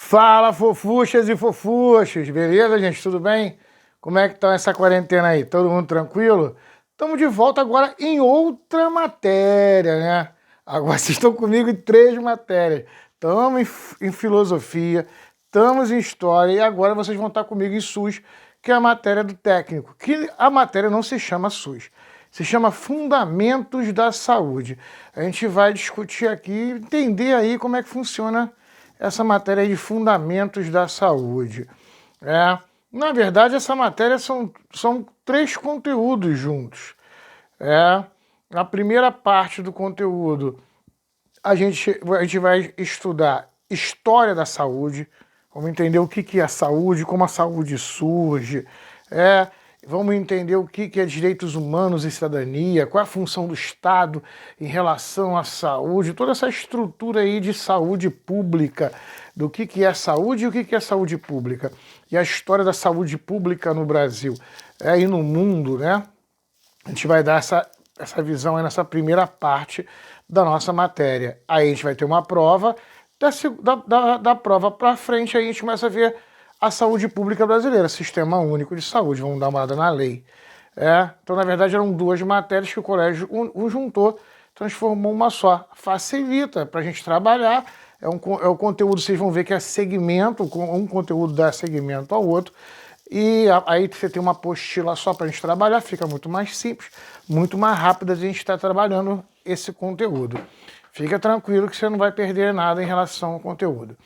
Fala, fofuchas e fofuchos, beleza, gente? Tudo bem? Como é que tá essa quarentena aí? Todo mundo tranquilo? Estamos de volta agora em outra matéria, né? Agora vocês estão comigo em três matérias. Estamos em filosofia, estamos em história e agora vocês vão estar comigo em SUS, que é a matéria do técnico. Que a matéria não se chama SUS, se chama Fundamentos da Saúde. A gente vai discutir aqui, entender aí como é que funciona essa matéria aí de fundamentos da saúde. Na verdade, essa matéria são três conteúdos juntos. Na primeira parte do conteúdo, a gente vai estudar história da saúde, vamos entender o que é a saúde, como a saúde surge, vamos entender o que é direitos humanos e cidadania, qual é a função do Estado em relação à saúde, toda essa estrutura aí de saúde pública, do que é saúde e o que é saúde pública, e a história da saúde pública no Brasil e no mundo, né? A gente vai dar essa visão aí nessa primeira parte da nossa matéria. Aí a gente vai ter uma prova, da prova para frente aí a gente começa a ver a saúde pública brasileira, Sistema Único de Saúde, vamos dar uma olhada na lei. Então, na verdade, eram duas matérias que o colégio juntou, transformou uma só. Facilita para a gente trabalhar, é o conteúdo, vocês vão ver que é segmento, um conteúdo dá segmento ao outro, e aí você tem uma apostila só para a gente trabalhar, fica muito mais simples, muito mais rápido a gente estar trabalhando esse conteúdo. Fica tranquilo que você não vai perder nada em relação ao conteúdo.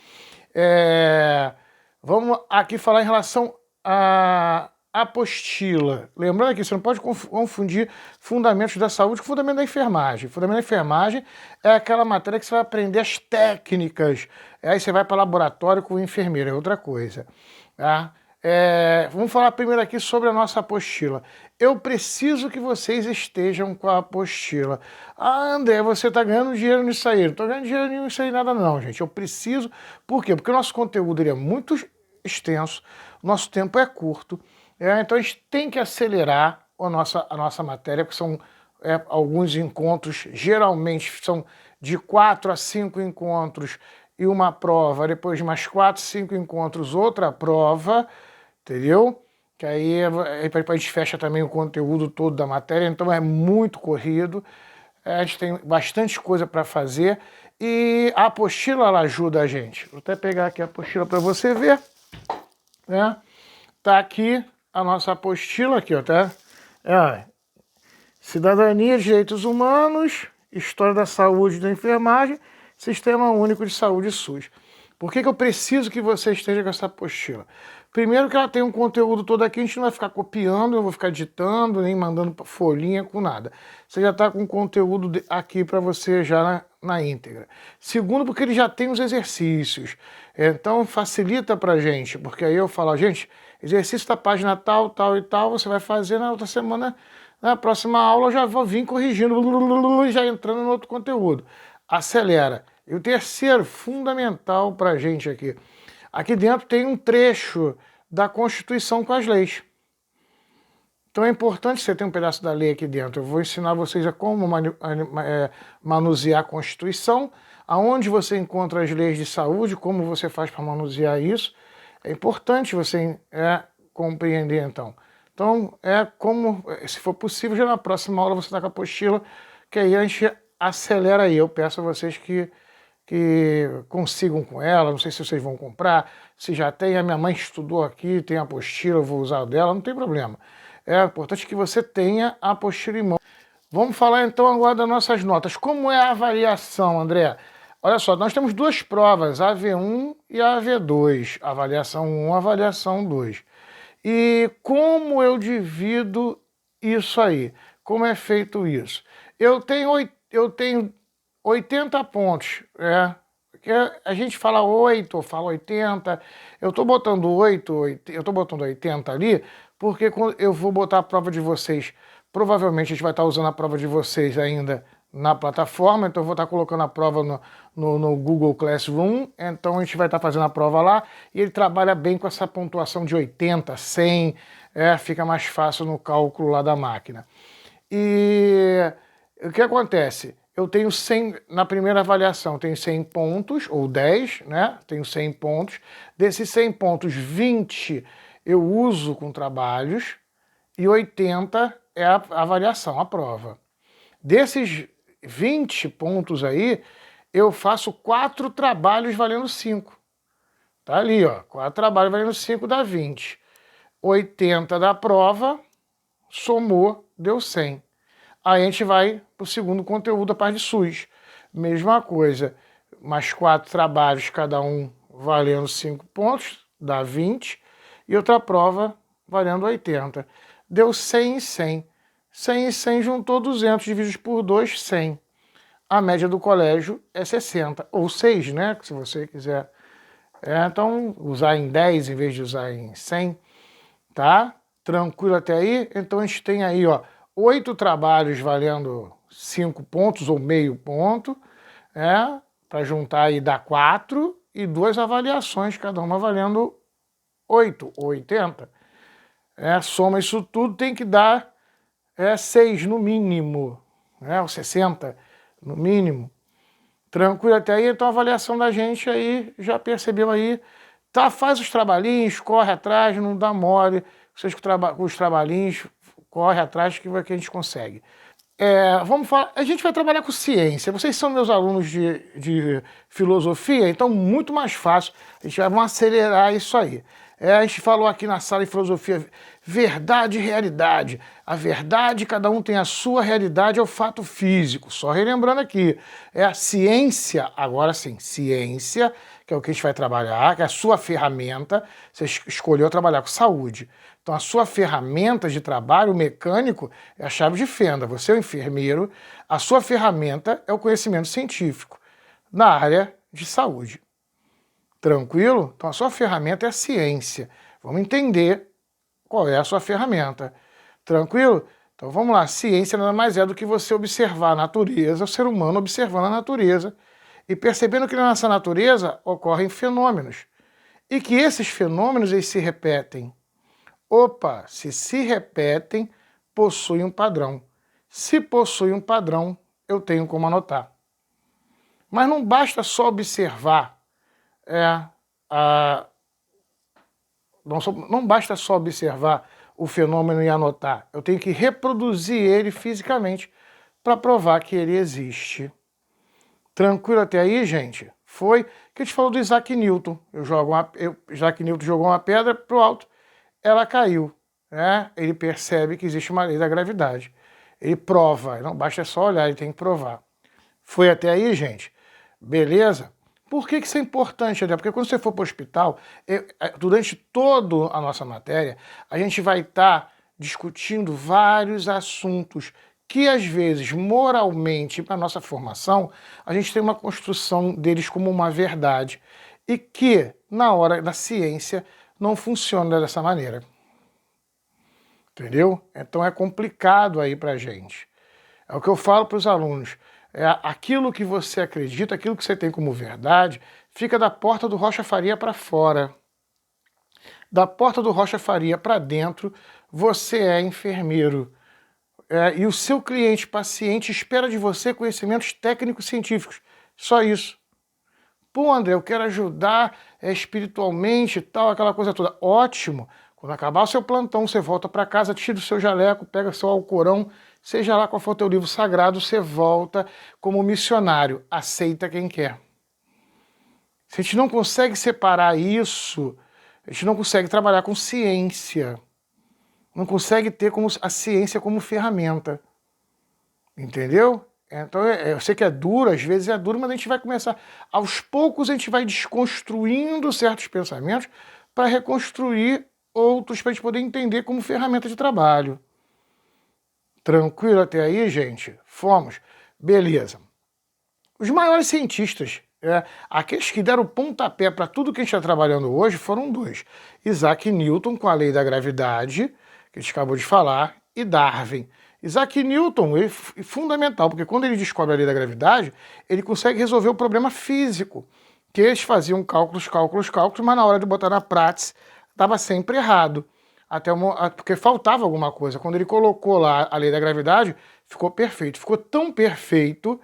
Vamos aqui falar em relação à apostila. Lembrando aqui, você não pode confundir fundamentos da saúde com fundamento da enfermagem. Fundamento da enfermagem é aquela matéria que você vai aprender as técnicas. Aí você vai para o laboratório com o enfermeiro, é outra coisa. Tá? Vamos falar primeiro aqui sobre a nossa apostila. Eu preciso que vocês estejam com a apostila. Ah, André, você está ganhando dinheiro nisso aí. Não estou ganhando dinheiro nisso aí nada não, gente. Eu preciso... Por quê? Porque o nosso conteúdo ele é muito extenso, nosso tempo é curto, então a gente tem que acelerar a nossa matéria, porque são alguns encontros, geralmente são de 4 a 5 encontros e uma prova, depois de mais 4, 5 encontros, outra prova, entendeu? Que aí a gente fecha também o conteúdo todo da matéria, então é muito corrido, a gente tem bastante coisa para fazer e a apostila ela ajuda a gente. Vou até pegar aqui a apostila para você ver, né? Tá aqui a nossa apostila aqui, ó, tá? Cidadania, Direitos Humanos, História da Saúde e da Enfermagem, Sistema Único de Saúde SUS. Por que eu preciso que você esteja com essa apostila? Primeiro que ela tem um conteúdo todo aqui, a gente não vai ficar copiando, eu vou ficar ditando, nem mandando folhinha com nada. Você já está com o conteúdo aqui para você já na íntegra. Segundo, porque ele já tem os exercícios. Então facilita para a gente, porque aí eu falo, gente, exercício da página tal, tal e tal, você vai fazer na outra semana, na próxima aula eu já vou vir corrigindo, já entrando no outro conteúdo. Acelera. E o terceiro, fundamental para a gente aqui. Aqui dentro tem um trecho da Constituição com as leis. Então é importante você ter um pedaço da lei aqui dentro. Eu vou ensinar vocês a como manusear a Constituição, aonde você encontra as leis de saúde, como você faz para manusear isso. É importante você compreender, então. Então, se for possível, já na próxima aula você está com a apostila, que aí a gente acelera aí. Eu peço a vocês que consigam com ela, não sei se vocês vão comprar, se já tem, a minha mãe estudou aqui, tem a apostila, eu vou usar dela, não tem problema. É importante que você tenha a apostila em mão. Vamos falar então agora das nossas notas. Como é a avaliação, André? Olha só, nós temos duas provas, a AV1 e a AV2, avaliação 1, avaliação 2. E como eu divido isso aí? Como é feito isso? Eu tenho 80 pontos, porque a gente fala 8, ou fala 80, eu estou botando 8, eu estou botando 80 ali, porque quando eu vou botar a prova de vocês, provavelmente a gente vai estar usando a prova de vocês ainda na plataforma, então eu vou estar colocando a prova no Google Classroom, então a gente vai estar fazendo a prova lá, e ele trabalha bem com essa pontuação de 80, 100, fica mais fácil no cálculo lá da máquina. E o que acontece? eu tenho 100, na primeira avaliação, eu tenho 100 pontos, ou 10, né? Tenho 100 pontos. Desses 100 pontos, 20 eu uso com trabalhos e 80 é a avaliação, a prova. Desses 20 pontos aí, eu faço 4 trabalhos valendo 5. Tá ali, ó, 4 trabalhos valendo 5 dá 20. 80 da prova, somou, deu 100. Aí a gente vai para o segundo conteúdo da parte de SUS. Mesma coisa, mais 4 trabalhos, cada um valendo 5 pontos, dá 20. E outra prova valendo 80. Deu 100 e 100. 100 e 100 juntou 200, dividido por 2, 100. A média do colégio é 60, ou 6, né? Se você quiser. Então, usar em 10 em vez de usar em 100, tá? Tranquilo até aí? Então a gente tem aí, ó, 8 trabalhos valendo 5 pontos ou meio ponto, para juntar e dar 4, e 2 avaliações, cada uma valendo 8 ou 80. Soma isso tudo, tem que dar 6 no mínimo, ou 60 no mínimo. Tranquilo até aí? Então a avaliação da gente aí, já percebeu aí, tá, faz os trabalhinhos, corre atrás, não dá mole, os trabalhinhos, corre atrás que a gente consegue. Vamos falar, a gente vai trabalhar com ciência. Vocês são meus alunos de filosofia, então muito mais fácil. A gente vai acelerar isso aí. A gente falou aqui na sala de filosofia, verdade e realidade. A verdade, cada um tem a sua realidade, é o fato físico. Só relembrando aqui, a ciência, agora sim, ciência, que é o que a gente vai trabalhar, que é a sua ferramenta. Você escolheu trabalhar com saúde. Então a sua ferramenta de trabalho, o mecânico, é a chave de fenda. Você é o enfermeiro, a sua ferramenta é o conhecimento científico na área de saúde. Tranquilo? Então a sua ferramenta é a ciência. Vamos entender qual é a sua ferramenta. Tranquilo? Então vamos lá. Ciência nada mais é do que você observar a natureza, o ser humano observando a natureza e percebendo que na nossa natureza ocorrem fenômenos e que esses fenômenos eles se repetem. Opa, se repetem, possuem um padrão. Se possui um padrão, eu tenho como anotar. Mas não basta só observar. Não basta só observar o fenômeno e anotar. Eu tenho que reproduzir ele fisicamente para provar que ele existe. Tranquilo até aí, gente? Foi que a gente falou do Isaac Newton. Isaac Newton jogou uma pedra para o alto, ela caiu. Ele percebe que existe uma lei da gravidade. Ele prova, não basta só olhar, ele tem que provar. Foi até aí, gente? Beleza? Por que isso é importante, André? Porque quando você for para o hospital, durante toda a nossa matéria, a gente vai estar discutindo vários assuntos que, às vezes, moralmente, para a nossa formação, a gente tem uma construção deles como uma verdade e que, na hora da ciência, não funciona dessa maneira. Entendeu? Então é complicado aí para a gente. É o que eu falo para os alunos. Aquilo que você acredita, aquilo que você tem como verdade, fica da porta do Rocha Faria para fora. Da porta do Rocha Faria para dentro, você é enfermeiro. E o seu cliente, paciente, espera de você conhecimentos técnicos científicos. Só isso. Pô, André, eu quero ajudar espiritualmente e tal, aquela coisa toda. Ótimo. Quando acabar o seu plantão, você volta para casa, tira o seu jaleco, pega seu alcorão, seja lá qual for o teu livro sagrado, você volta como missionário. Aceita quem quer. Se a gente não consegue separar isso, a gente não consegue trabalhar com ciência. Não consegue ter a ciência como ferramenta. Entendeu? Então, eu sei que é duro, às vezes é duro, mas a gente vai começar. Aos poucos a gente vai desconstruindo certos pensamentos para reconstruir outros, para a gente poder entender como ferramenta de trabalho. Tranquilo até aí, gente? Fomos. Beleza. Os maiores cientistas, aqueles que deram pontapé para tudo que a gente está trabalhando hoje, foram dois. Isaac Newton, com a lei da gravidade, que a gente acabou de falar, e Darwin. Isaac Newton é fundamental, porque quando ele descobre a lei da gravidade, ele consegue resolver o problema físico, que eles faziam cálculos, mas na hora de botar na prática, estava sempre errado. Porque faltava alguma coisa. Quando ele colocou lá a lei da gravidade, ficou perfeito. Ficou tão perfeito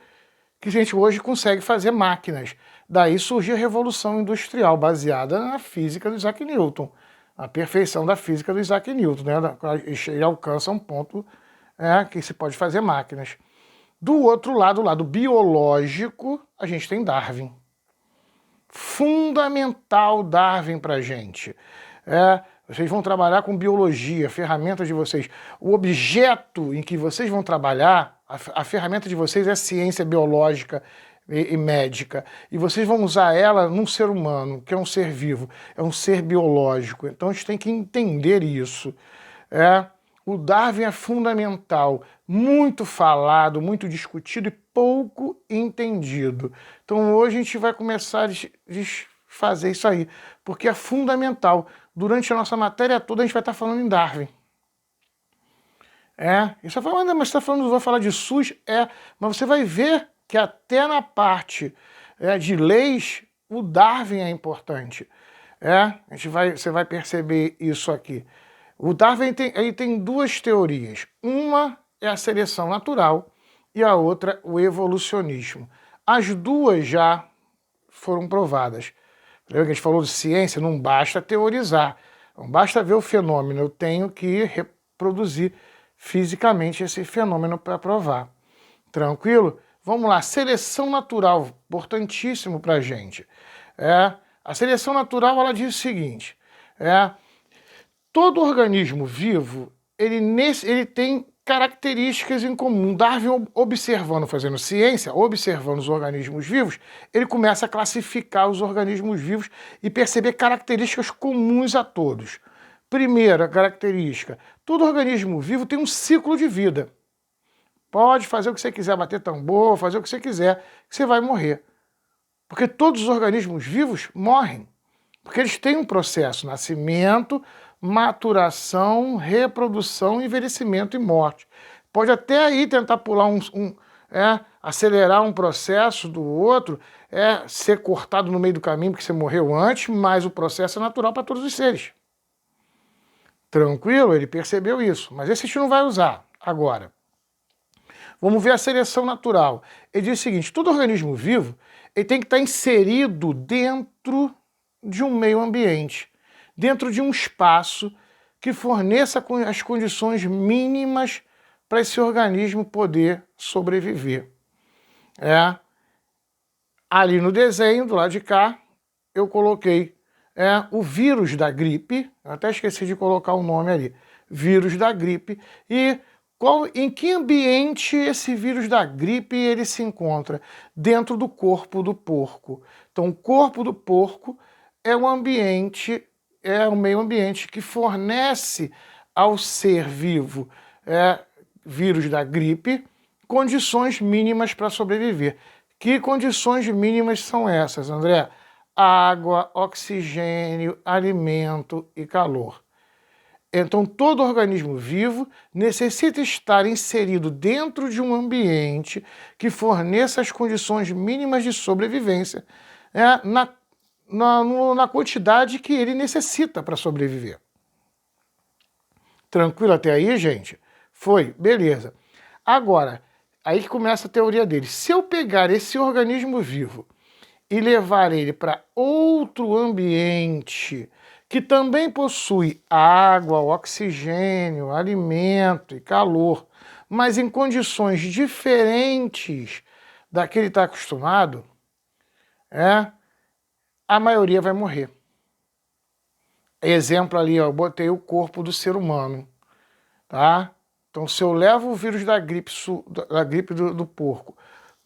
que a gente hoje consegue fazer máquinas. Daí surgiu a Revolução Industrial, baseada na física do Isaac Newton, a perfeição da física do Isaac Newton, né? Ele alcança um ponto que se pode fazer máquinas. Do outro lado, o lado biológico, a gente tem Darwin. Fundamental Darwin para a gente. Vocês vão trabalhar com biologia, ferramenta de vocês. O objeto em que vocês vão trabalhar, a ferramenta de vocês é ciência biológica e médica. E vocês vão usar ela num ser humano, que é um ser vivo, é um ser biológico. Então a gente tem que entender isso. O Darwin é fundamental, muito falado, muito discutido e pouco entendido. Então hoje a gente vai começar a fazer isso aí, porque é fundamental. Durante a nossa matéria toda a gente vai estar falando em Darwin. E você fala, mas você está falando, vai falar de SUS? Mas você vai ver que até na parte de leis, o Darwin é importante. Você vai perceber isso aqui. O Darwin tem duas teorias. Uma é a seleção natural e a outra o evolucionismo. As duas já foram provadas. Lembra que a gente falou de ciência? Não basta teorizar, não basta ver o fenômeno, eu tenho que reproduzir fisicamente esse fenômeno para provar. Tranquilo? Vamos lá, seleção natural, importantíssimo para a gente. A seleção natural, ela diz o seguinte, todo organismo vivo, ele tem características em comum. Darwin, observando, fazendo ciência, observando os organismos vivos, ele começa a classificar os organismos vivos e perceber características comuns a todos. Primeira característica, todo organismo vivo tem um ciclo de vida. Pode fazer o que você quiser, bater tambor, fazer o que você quiser, que você vai morrer. Porque todos os organismos vivos morrem. Porque eles têm um processo, nascimento, maturação, reprodução, envelhecimento e morte. Pode até aí tentar pular acelerar um processo do outro, ser cortado no meio do caminho porque você morreu antes, mas o processo é natural para todos os seres. Tranquilo? Ele percebeu isso, mas esse a gente não vai usar agora. Vamos ver a seleção natural. Ele diz o seguinte, todo organismo vivo ele tem que estar inserido dentro de um meio ambiente, dentro de um espaço que forneça as condições mínimas para esse organismo poder sobreviver. Ali no desenho, do lado de cá, eu coloquei o vírus da gripe, eu até esqueci de colocar o nome ali, vírus da gripe, e em que ambiente esse vírus da gripe ele se encontra? Dentro do corpo do porco. Então, o corpo do porco é um ambiente, um meio ambiente que fornece ao ser vivo, vírus da gripe, condições mínimas para sobreviver. Que condições mínimas são essas, André? Água, oxigênio, alimento e calor. Então, todo organismo vivo necessita estar inserido dentro de um ambiente que forneça as condições mínimas de sobrevivência na quantidade que ele necessita para sobreviver. Tranquilo até aí, gente? Foi? Beleza. Agora, aí que começa a teoria dele. Se eu pegar esse organismo vivo e levar ele para outro ambiente que também possui água, oxigênio, alimento e calor, mas em condições diferentes da que ele está acostumado, a maioria vai morrer. Exemplo ali, eu botei o corpo do ser humano, tá? Então, se eu levo o vírus da gripe do porco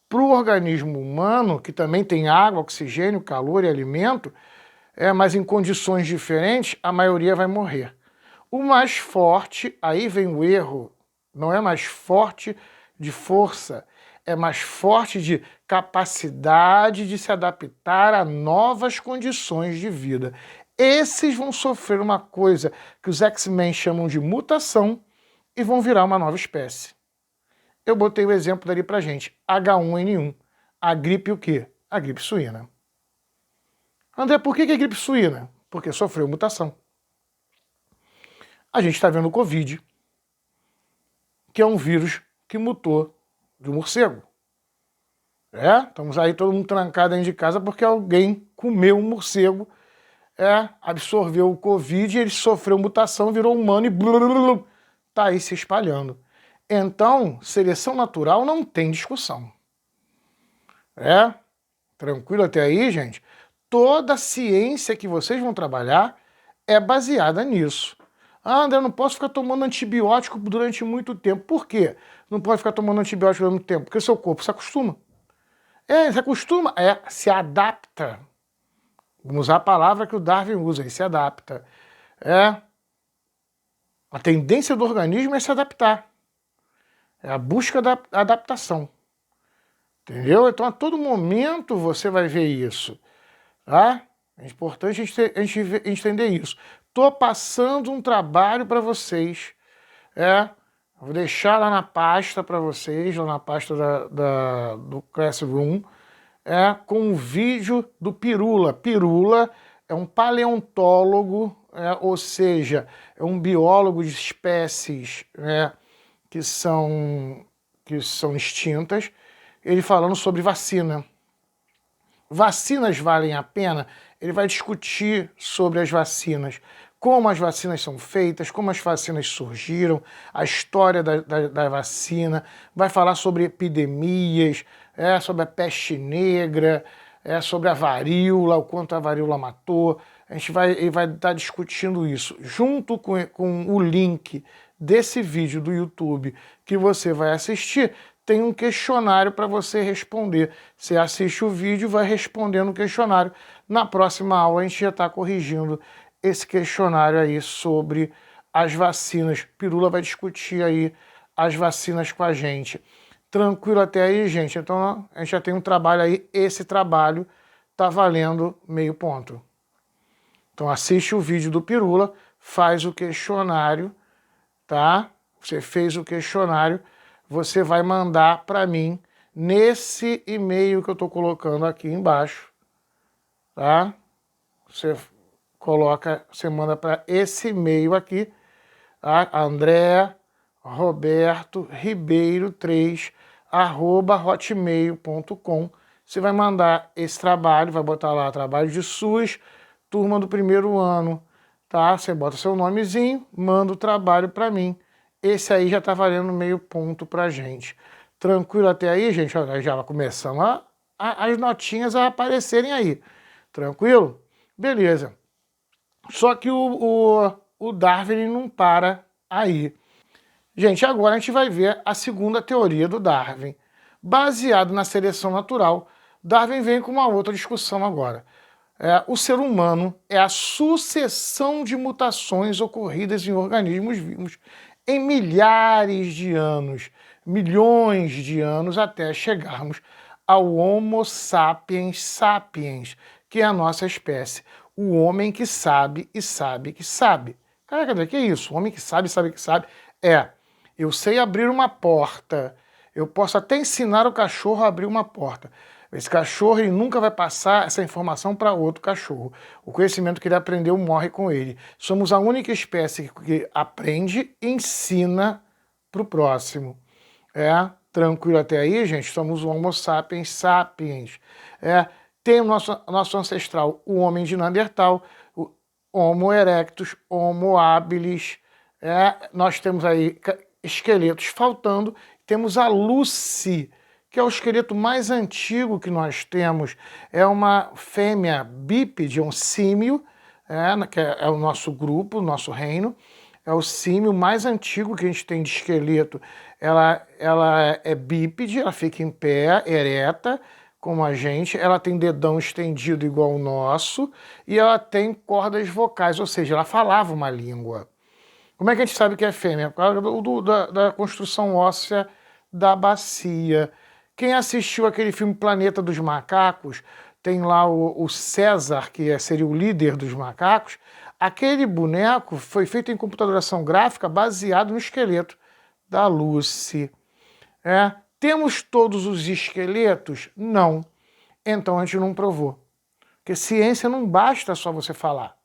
para o organismo humano, que também tem água, oxigênio, calor e alimento, mas em condições diferentes, a maioria vai morrer. O mais forte, aí vem o erro, não é mais forte de força, é mais forte de capacidade de se adaptar a novas condições de vida. Esses vão sofrer uma coisa que os X-Men chamam de mutação e vão virar uma nova espécie. Eu botei o exemplo dali pra gente, H1N1. A gripe o quê? A gripe suína. André, por que é gripe suína? Porque sofreu mutação. A gente está vendo o Covid, que é um vírus que mutou do morcego. Estamos aí todo mundo trancado dentro de casa porque alguém comeu um morcego, absorveu o Covid, ele sofreu mutação, virou humano e tá aí se espalhando. Então, seleção natural não tem discussão. Tranquilo até aí, gente? Toda a ciência que vocês vão trabalhar é baseada nisso. Ah, André, eu não posso ficar tomando antibiótico durante muito tempo. Por quê? Não pode ficar tomando antibiótico durante muito tempo? Porque o seu corpo se acostuma. Se acostuma, se adapta. Vamos usar a palavra que o Darwin usa, ele se adapta. A tendência do organismo é se adaptar. É a busca da adaptação. Entendeu? Então, a todo momento você vai ver isso. Tá? É importante a gente entender isso. Estou passando um trabalho para vocês. Vou deixar lá na pasta para vocês, lá na pasta do Classroom, com um vídeo do Pirula. Pirula é um paleontólogo, ou seja, é um biólogo de espécies que são extintas, ele falando sobre vacina. Vacinas valem a pena? Ele vai discutir sobre as vacinas, como as vacinas são feitas, como as vacinas surgiram, a história da vacina, vai falar sobre epidemias, sobre a peste negra, sobre a varíola, o quanto a varíola matou. Ele vai estar discutindo isso. Junto com o link desse vídeo do YouTube que você vai assistir, tem um questionário para você responder. Você assiste o vídeo e vai respondendo o questionário. Na próxima aula a gente já está corrigindo esse questionário aí sobre as vacinas. Pirula vai discutir aí as vacinas com a gente. Tranquilo até aí, gente? Então a gente já tem um trabalho aí. Esse trabalho tá valendo meio ponto. Então assiste o vídeo do Pirula, faz o questionário, tá? Você fez o questionário, você vai mandar para mim nesse e-mail que eu estou colocando aqui embaixo, tá? Você manda para esse e-mail aqui, tá? André Roberto Ribeiro 3 @hotmail.com. Você vai mandar esse trabalho, vai botar lá trabalho de SUS, turma do primeiro ano, tá? Você bota seu nomezinho, manda o trabalho para mim. Esse aí já tá valendo meio ponto pra gente. Tranquilo até aí, gente? Já começamos as notinhas a aparecerem aí. Tranquilo? Beleza. Só que o Darwin não para aí. Gente, agora a gente vai ver a segunda teoria do Darwin. Baseado na seleção natural, Darwin vem com uma outra discussão agora. O ser humano é a sucessão de mutações ocorridas em organismos vivos em milhares de anos, milhões de anos, até chegarmos ao Homo sapiens sapiens, que é a nossa espécie. O homem que sabe e sabe que sabe. Caraca, que é isso? O homem que sabe e sabe que sabe. Eu sei abrir uma porta. Eu posso até ensinar o cachorro a abrir uma porta. Esse cachorro ele nunca vai passar essa informação para outro cachorro. O conhecimento que ele aprendeu morre com ele. Somos a única espécie que aprende e ensina para o próximo. Tranquilo até aí, gente? Somos o Homo sapiens sapiens. Tem o nosso ancestral, o homem de Neandertal, o Homo erectus, Homo habilis. Nós temos aí esqueletos faltando. Temos a Lucy, que é o esqueleto mais antigo que nós temos. É uma fêmea bípede, um símio, que é o nosso grupo, o nosso reino. É o símio mais antigo que a gente tem de esqueleto. Ela é bípede, ela fica em pé, ereta, como a gente. Ela tem dedão estendido igual o nosso. E ela tem cordas vocais, ou seja, ela falava uma língua. Como é que a gente sabe que é fêmea? Por causa da construção óssea da bacia. Quem assistiu aquele filme Planeta dos Macacos, tem lá o César, que seria o líder dos macacos. Aquele boneco foi feito em computadoração gráfica baseado no esqueleto da Lucy. Temos todos os esqueletos? Não. Então a gente não provou. Porque ciência não basta só você falar.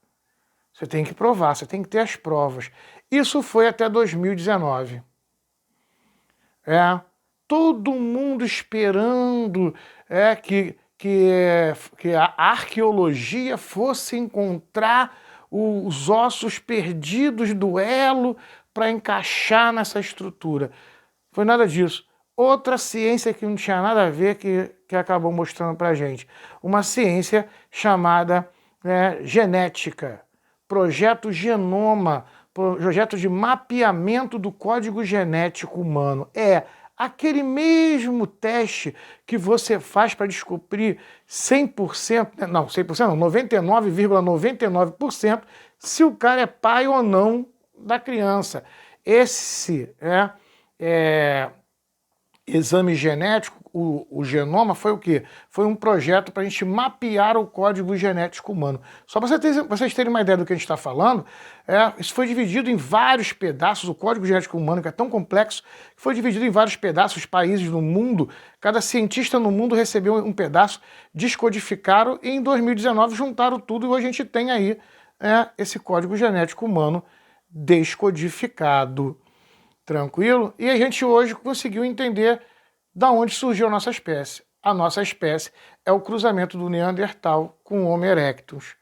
Você tem que provar, você tem que ter as provas. Isso foi até 2019. Todo mundo esperando querendo que a arqueologia fosse encontrar os ossos perdidos do elo para encaixar nessa estrutura. Foi nada disso. Outra ciência que não tinha nada a ver que acabou mostrando para a gente. Uma ciência chamada genética, projeto Genoma, projeto de mapeamento do código genético humano. É aquele mesmo teste que você faz para descobrir 100%, não, 100% não, 99,99% se o cara é pai ou não da criança. Esse exame genético, o genoma, foi o quê? Foi um projeto para a gente mapear o código genético humano. Só para vocês terem uma ideia do que a gente está falando, isso foi dividido em vários pedaços, o código genético humano, que é tão complexo, que foi dividido em vários pedaços, países no mundo, cada cientista no mundo recebeu um pedaço, descodificaram e em 2019 juntaram tudo e hoje a gente tem aí esse código genético humano descodificado. Tranquilo? E a gente hoje conseguiu entender da onde surgiu a nossa espécie. A nossa espécie é o cruzamento do Neandertal com o Homo erectus.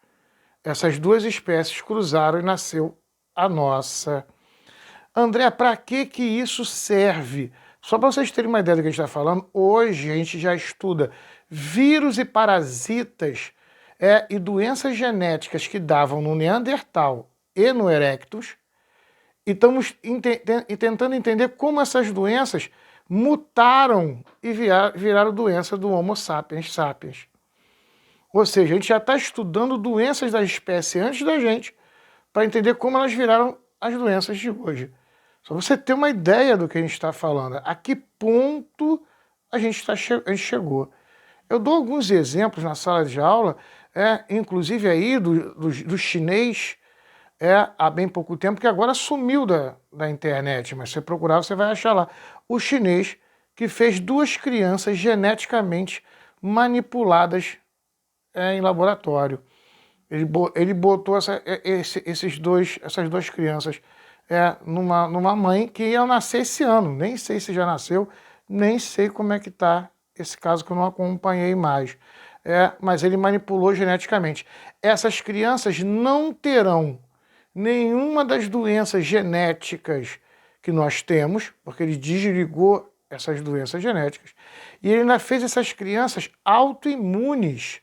Essas duas espécies cruzaram e nasceu a nossa. André, para que isso serve? Só para vocês terem uma ideia do que a gente está falando, hoje a gente já estuda vírus e parasitas e doenças genéticas que davam no Neandertal e no Erectus, e estamos tentando entender como essas doenças mutaram e viraram doença do Homo sapiens sapiens. Ou seja, a gente já está estudando doenças da espécie antes da gente para entender como elas viraram as doenças de hoje. Só você ter uma ideia do que a gente está falando, a que ponto a gente chegou. Eu dou alguns exemplos na sala de aula, inclusive aí do chinês, há bem pouco tempo, que agora sumiu da internet, mas se você procurar, você vai achar lá. O chinês que fez 2 crianças geneticamente manipuladas em laboratório. Ele botou essas 2 crianças numa mãe que ia nascer esse ano. Nem sei se já nasceu, nem sei como é que está esse caso que eu não acompanhei mais. Mas ele manipulou geneticamente. Essas crianças não terão nenhuma das doenças genéticas que nós temos, porque ele desligou essas doenças genéticas, e ele ainda fez essas crianças autoimunes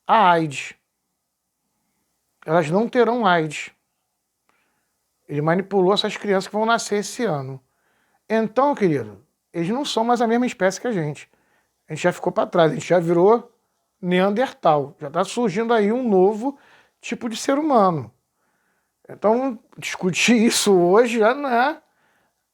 à AIDS. Elas não terão AIDS. Ele manipulou essas crianças que vão nascer esse ano. Então, querido, eles não são mais a mesma espécie que a gente. A gente já ficou para trás, a gente já virou Neandertal. Já está surgindo aí um novo tipo de ser humano. Então, discutir isso hoje já não é.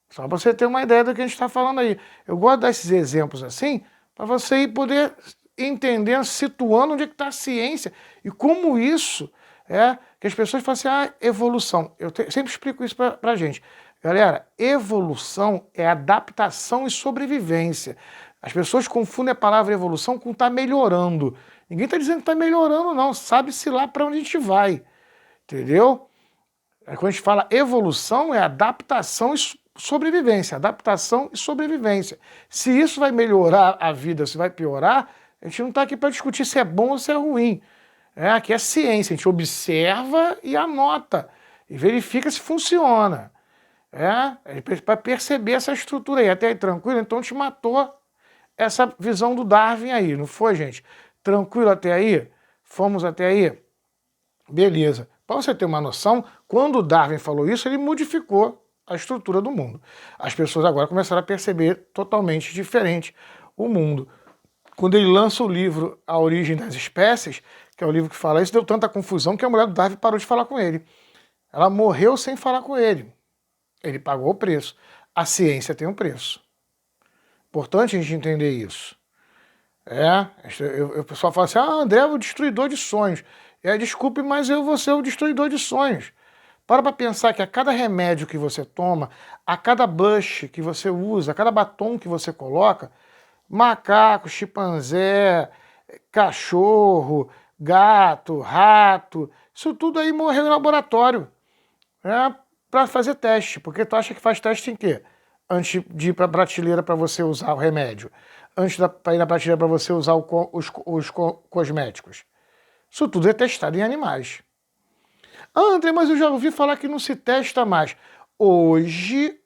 Só para você ter uma ideia do que a gente está falando aí. Eu gosto desses exemplos assim, para você ir poder entendendo, situando onde é que está a ciência e como isso que as pessoas falam assim, evolução. Eu sempre explico isso para a gente. Galera, evolução é adaptação e sobrevivência. As pessoas confundem a palavra evolução com estar melhorando. Ninguém está dizendo que está melhorando, não. Sabe-se lá para onde a gente vai. Entendeu? Quando a gente fala evolução, é adaptação e sobrevivência. Adaptação e sobrevivência. Se isso vai melhorar a vida, se vai piorar, a gente não está aqui para discutir se é bom ou se é ruim. Aqui é ciência, a gente observa e anota. E verifica se funciona. Para perceber essa estrutura aí. Até aí, tranquilo? Então te matou essa visão do Darwin aí, não foi, gente? Tranquilo até aí? Fomos até aí? Beleza. Para você ter uma noção, quando o Darwin falou isso, ele modificou a estrutura do mundo. As pessoas agora começaram a perceber totalmente diferente o mundo. Quando ele lança o livro A Origem das Espécies, que é o livro que fala isso, deu tanta confusão que a mulher do Darwin parou de falar com ele. Ela morreu sem falar com ele. Ele pagou o preço. A ciência tem um preço. Importante a gente entender isso. O pessoal fala assim, André é o destruidor de sonhos. Desculpe, mas eu vou ser o destruidor de sonhos. Para pensar que a cada remédio que você toma, a cada blush que você usa, a cada batom que você coloca, macaco, chimpanzé, cachorro, gato, rato, isso tudo aí morreu em laboratório para fazer teste. Porque tu acha que faz teste em quê? Antes de ir para a prateleira para você usar o remédio. antes para ir na prateleira para você usar os cosméticos. Isso tudo é testado em animais. Ah, André, mas eu já ouvi falar que não se testa mais. Hoje,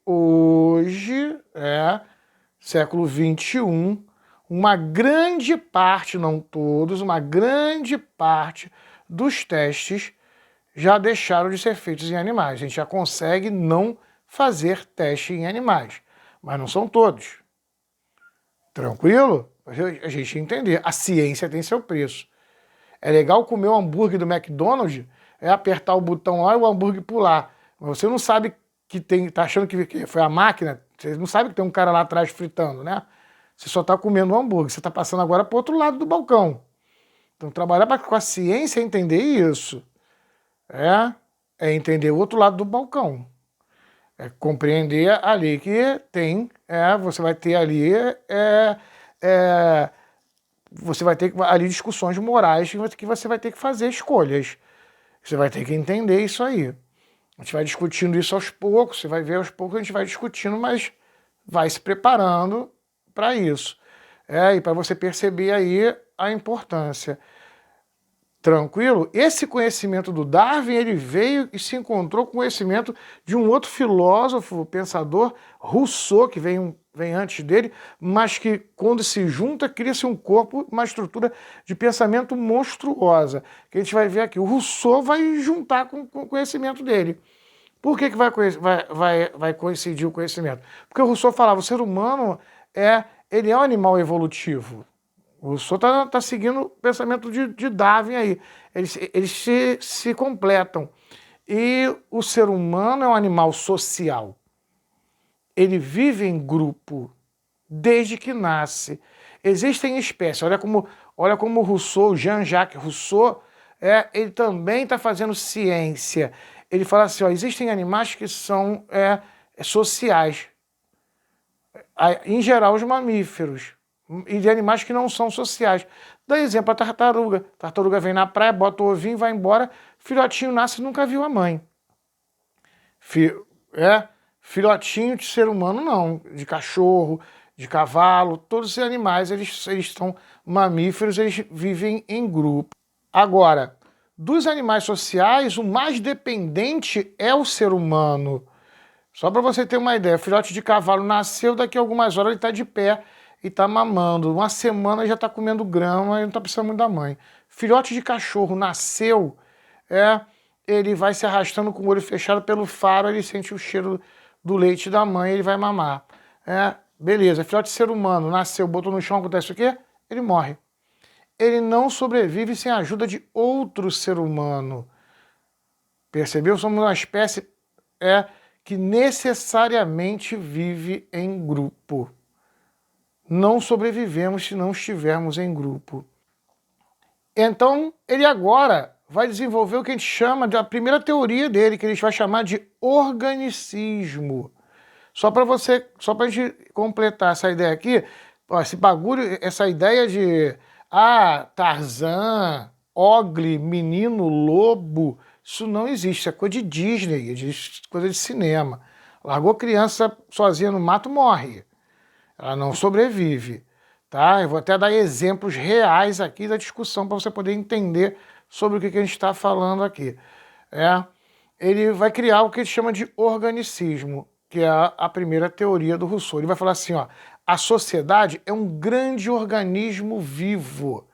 século XXI, uma grande parte, não todos, uma grande parte dos testes já deixaram de ser feitos em animais. A gente já consegue não fazer teste em animais, mas não são todos. Tranquilo? A gente entender. A ciência tem seu preço. É legal comer o hambúrguer do McDonald's, apertar o botão lá e o hambúrguer pular. Mas você não sabe que tem, tá achando que foi a máquina, você não sabe que tem um cara lá atrás fritando, né? Você só está comendo o hambúrguer, você está passando agora para o outro lado do balcão. Então trabalhar com a ciência é entender isso. É entender o outro lado do balcão. É compreender ali que tem, você vai ter ali, você vai ter ali discussões morais que você vai ter que fazer escolhas. Você vai ter que entender isso aí. A gente vai discutindo isso aos poucos, você vai ver aos poucos a gente vai discutindo, mas vai se preparando para isso. E para você perceber aí a importância. Tranquilo? Esse conhecimento do Darwin, ele veio e se encontrou com o conhecimento de um outro filósofo, pensador, Rousseau, que vem antes dele, mas que quando se junta, cria-se um corpo, uma estrutura de pensamento monstruosa, que a gente vai ver aqui. O Rousseau vai juntar com o conhecimento dele. Por que vai coincidir o conhecimento? Porque o Rousseau falava, o ser humano ele é um animal evolutivo. O Rousseau está seguindo o pensamento de Darwin aí. Eles se completam. E o ser humano é um animal social. Ele vive em grupo desde que nasce. Existem espécies. Olha como Rousseau, Jean-Jacques Rousseau, ele também está fazendo ciência. Ele fala assim, existem animais que são sociais. Em geral, os mamíferos. E de animais que não são sociais. Dá exemplo, a tartaruga. A tartaruga vem na praia, bota o ovinho, vai embora, filhotinho nasce e nunca viu a mãe. Filhotinho de ser humano não, de cachorro, de cavalo, todos esses animais, eles são mamíferos, eles vivem em grupo. Agora, dos animais sociais, o mais dependente é o ser humano. Só para você ter uma ideia, o filhote de cavalo nasceu, daqui a algumas horas ele está de pé e está mamando. Uma semana já está comendo grama e não está precisando muito da mãe. Filhote de cachorro nasceu, ele vai se arrastando com o olho fechado pelo faro, ele sente o cheiro do leite da mãe, ele vai mamar. Beleza, filhote de ser humano nasceu, botou no chão, acontece o quê? Ele morre. Ele não sobrevive sem a ajuda de outro ser humano. Percebeu? Somos uma espécie que necessariamente vive em grupo. Não sobrevivemos se não estivermos em grupo. Então, ele agora vai desenvolver o que a gente chama da primeira teoria dele, que ele vai chamar de organicismo. Só para a gente completar essa ideia aqui, esse bagulho, essa ideia de Tarzan, Ogli, menino, lobo, isso não existe, isso é coisa de Disney, coisa de cinema. Largou criança sozinha no mato, morre. Ela não sobrevive. Tá? Eu vou até dar exemplos reais aqui da discussão para você poder entender sobre o que a gente está falando aqui. Ele vai criar o que ele chama de organicismo, que é a primeira teoria do Rousseau. Ele vai falar assim, a sociedade é um grande organismo vivo.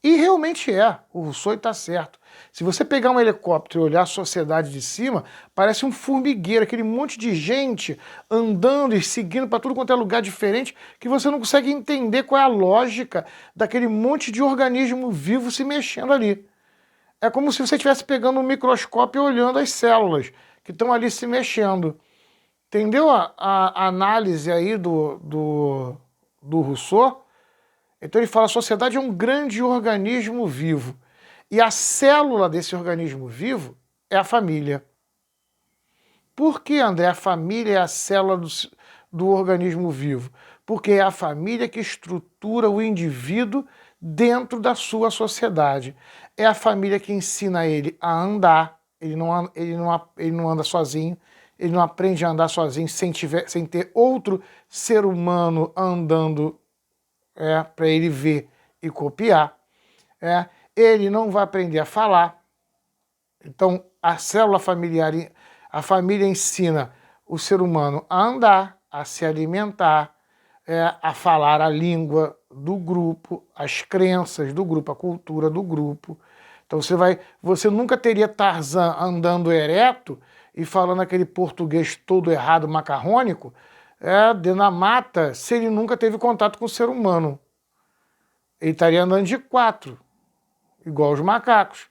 E realmente o Rousseau está certo. Se você pegar um helicóptero e olhar a sociedade de cima, parece um formigueiro, aquele monte de gente andando e seguindo para tudo quanto é lugar diferente, que você não consegue entender qual é a lógica daquele monte de organismo vivo se mexendo ali. É como se você estivesse pegando um microscópio e olhando as células que estão ali se mexendo. Entendeu a análise aí do Rousseau? Então ele fala, a sociedade é um grande organismo vivo. E a célula desse organismo vivo é a família. Por que, André, a família é a célula do organismo vivo? Porque é a família que estrutura o indivíduo dentro da sua sociedade. É a família que ensina ele a andar, ele não anda sozinho, ele não aprende a andar sozinho sem ter outro ser humano andando para ele ver e copiar. Ele não vai aprender a falar. Então, a célula familiar, a família ensina o ser humano a andar, a se alimentar, a falar a língua do grupo, as crenças do grupo, a cultura do grupo. Então você nunca teria Tarzan andando ereto e falando aquele português todo errado, macarrônico, dentro da mata, se ele nunca teve contato com o ser humano. Ele estaria andando de quatro, igual os macacos.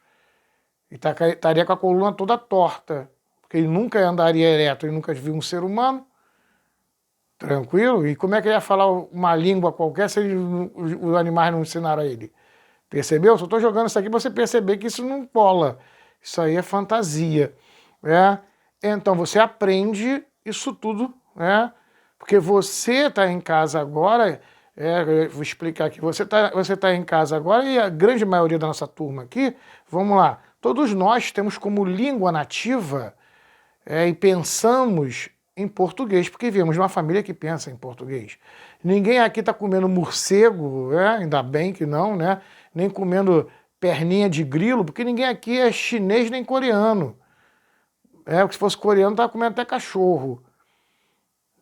Ele estaria com a coluna toda torta, porque ele nunca andaria ereto, ele nunca viu um ser humano. Tranquilo? E como é que ele ia falar uma língua qualquer se os animais não ensinaram a ele? Percebeu? Só estou jogando isso aqui para você perceber que isso não cola. Isso aí é fantasia. Então você aprende isso tudo, porque você está em casa agora. Eu vou explicar aqui. Você tá em casa agora e a grande maioria da nossa turma aqui, vamos lá, todos nós temos como língua nativa e pensamos em português, porque viemos de uma família que pensa em português. Ninguém aqui está comendo morcego, ainda bem que não, né? Nem comendo perninha de grilo, porque ninguém aqui é chinês nem coreano. Porque se fosse coreano, estava comendo até cachorro.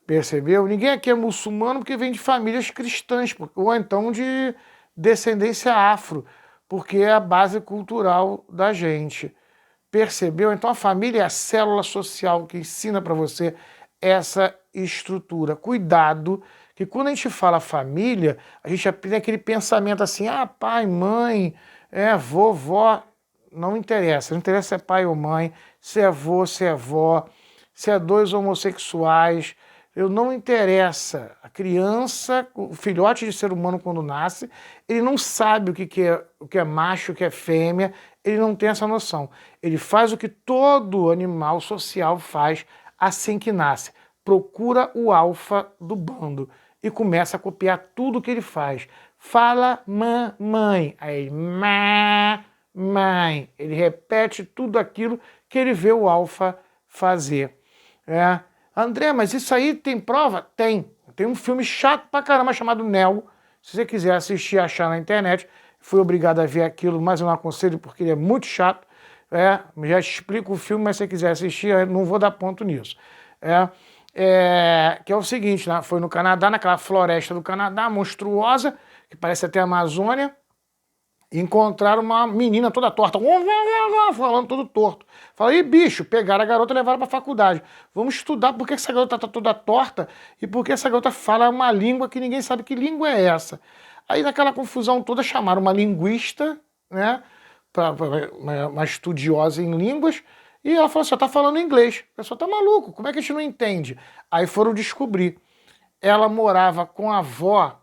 Percebeu? Ninguém aqui é muçulmano porque vem de famílias cristãs, ou então de descendência afro, porque é a base cultural da gente. Percebeu? Então a família é a célula social que ensina para você essa estrutura. Cuidado, que quando a gente fala família, a gente tem aquele pensamento assim, pai, mãe, vovó, não interessa. Não interessa se é pai ou mãe, se é avô, se é avó, se é dois homossexuais, não interessa. A criança, o filhote de ser humano quando nasce, ele não sabe o que é macho, o que é fêmea, ele não tem essa noção. Ele faz o que todo animal social faz assim que nasce. Procura o alfa do bando e começa a copiar tudo que ele faz. Fala mamãe, aí ele mãe. Ele repete tudo aquilo que ele vê o alfa fazer. André, mas isso aí tem prova? Tem. Tem um filme chato pra caramba chamado Neo. Se você quiser assistir e achar na internet, fui obrigado a ver aquilo, mas eu não aconselho porque ele é muito chato. Já te explico o filme, mas se você quiser assistir, eu não vou dar ponto nisso. Que é o seguinte, né? Foi no Canadá, naquela floresta do Canadá, monstruosa, que parece até a Amazônia, encontraram uma menina toda torta, falando todo torto. Falei, bicho, pegaram a garota e levaram para a faculdade. Vamos estudar por que essa garota está toda torta e por que essa garota fala uma língua que ninguém sabe que língua é essa. Aí naquela confusão toda chamaram uma linguista, né, uma estudiosa em línguas, e ela falou assim, tá falando inglês. A pessoa tá maluco, como é que a gente não entende? Aí foram descobrir. Ela morava com a avó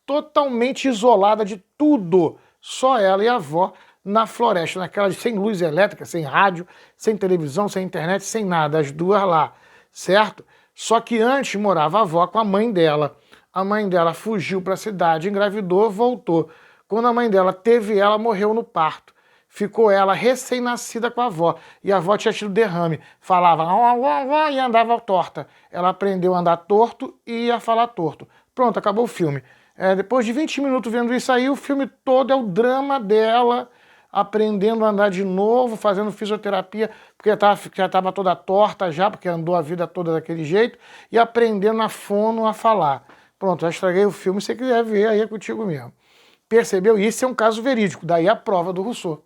totalmente isolada de tudo. Só ela e a avó na floresta, naquela sem luz elétrica, sem rádio, sem televisão, sem internet, sem nada, as duas lá, certo? Só que antes morava a avó com a mãe dela. A mãe dela fugiu para a cidade, engravidou, voltou. Quando a mãe dela teve ela, morreu no parto. Ficou ela recém-nascida com a avó. E a avó tinha tido derrame. Falava e andava torta. Ela aprendeu a andar torto e ia falar torto. Pronto, acabou o filme. Depois de 20 minutos vendo isso aí, o filme todo é o drama dela aprendendo a andar de novo, fazendo fisioterapia, porque já estava toda torta já, porque andou a vida toda daquele jeito, e aprendendo a fono a falar. Pronto, já estraguei o filme, se você quiser ver, aí é contigo mesmo. Percebeu? Isso é um caso verídico, daí a prova do Rousseau.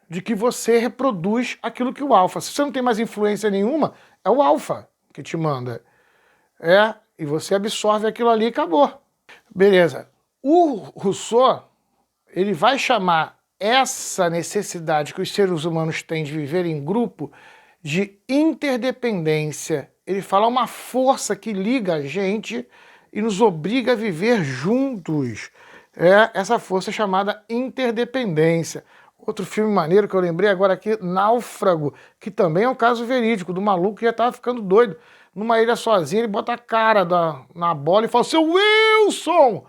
De que você reproduz aquilo que o alfa. Se você não tem mais influência nenhuma, é o alfa que te manda. E você absorve aquilo ali e acabou. Beleza. O Rousseau, ele vai chamar essa necessidade que os seres humanos têm de viver em grupo de interdependência. Ele fala uma força que liga a gente e nos obriga a viver juntos. Essa força é chamada interdependência. Outro filme maneiro que eu lembrei agora aqui, Náufrago, que também é um caso verídico, do maluco que já estava ficando doido. Numa ilha sozinho, ele bota a cara na bola e fala, seu Wilson!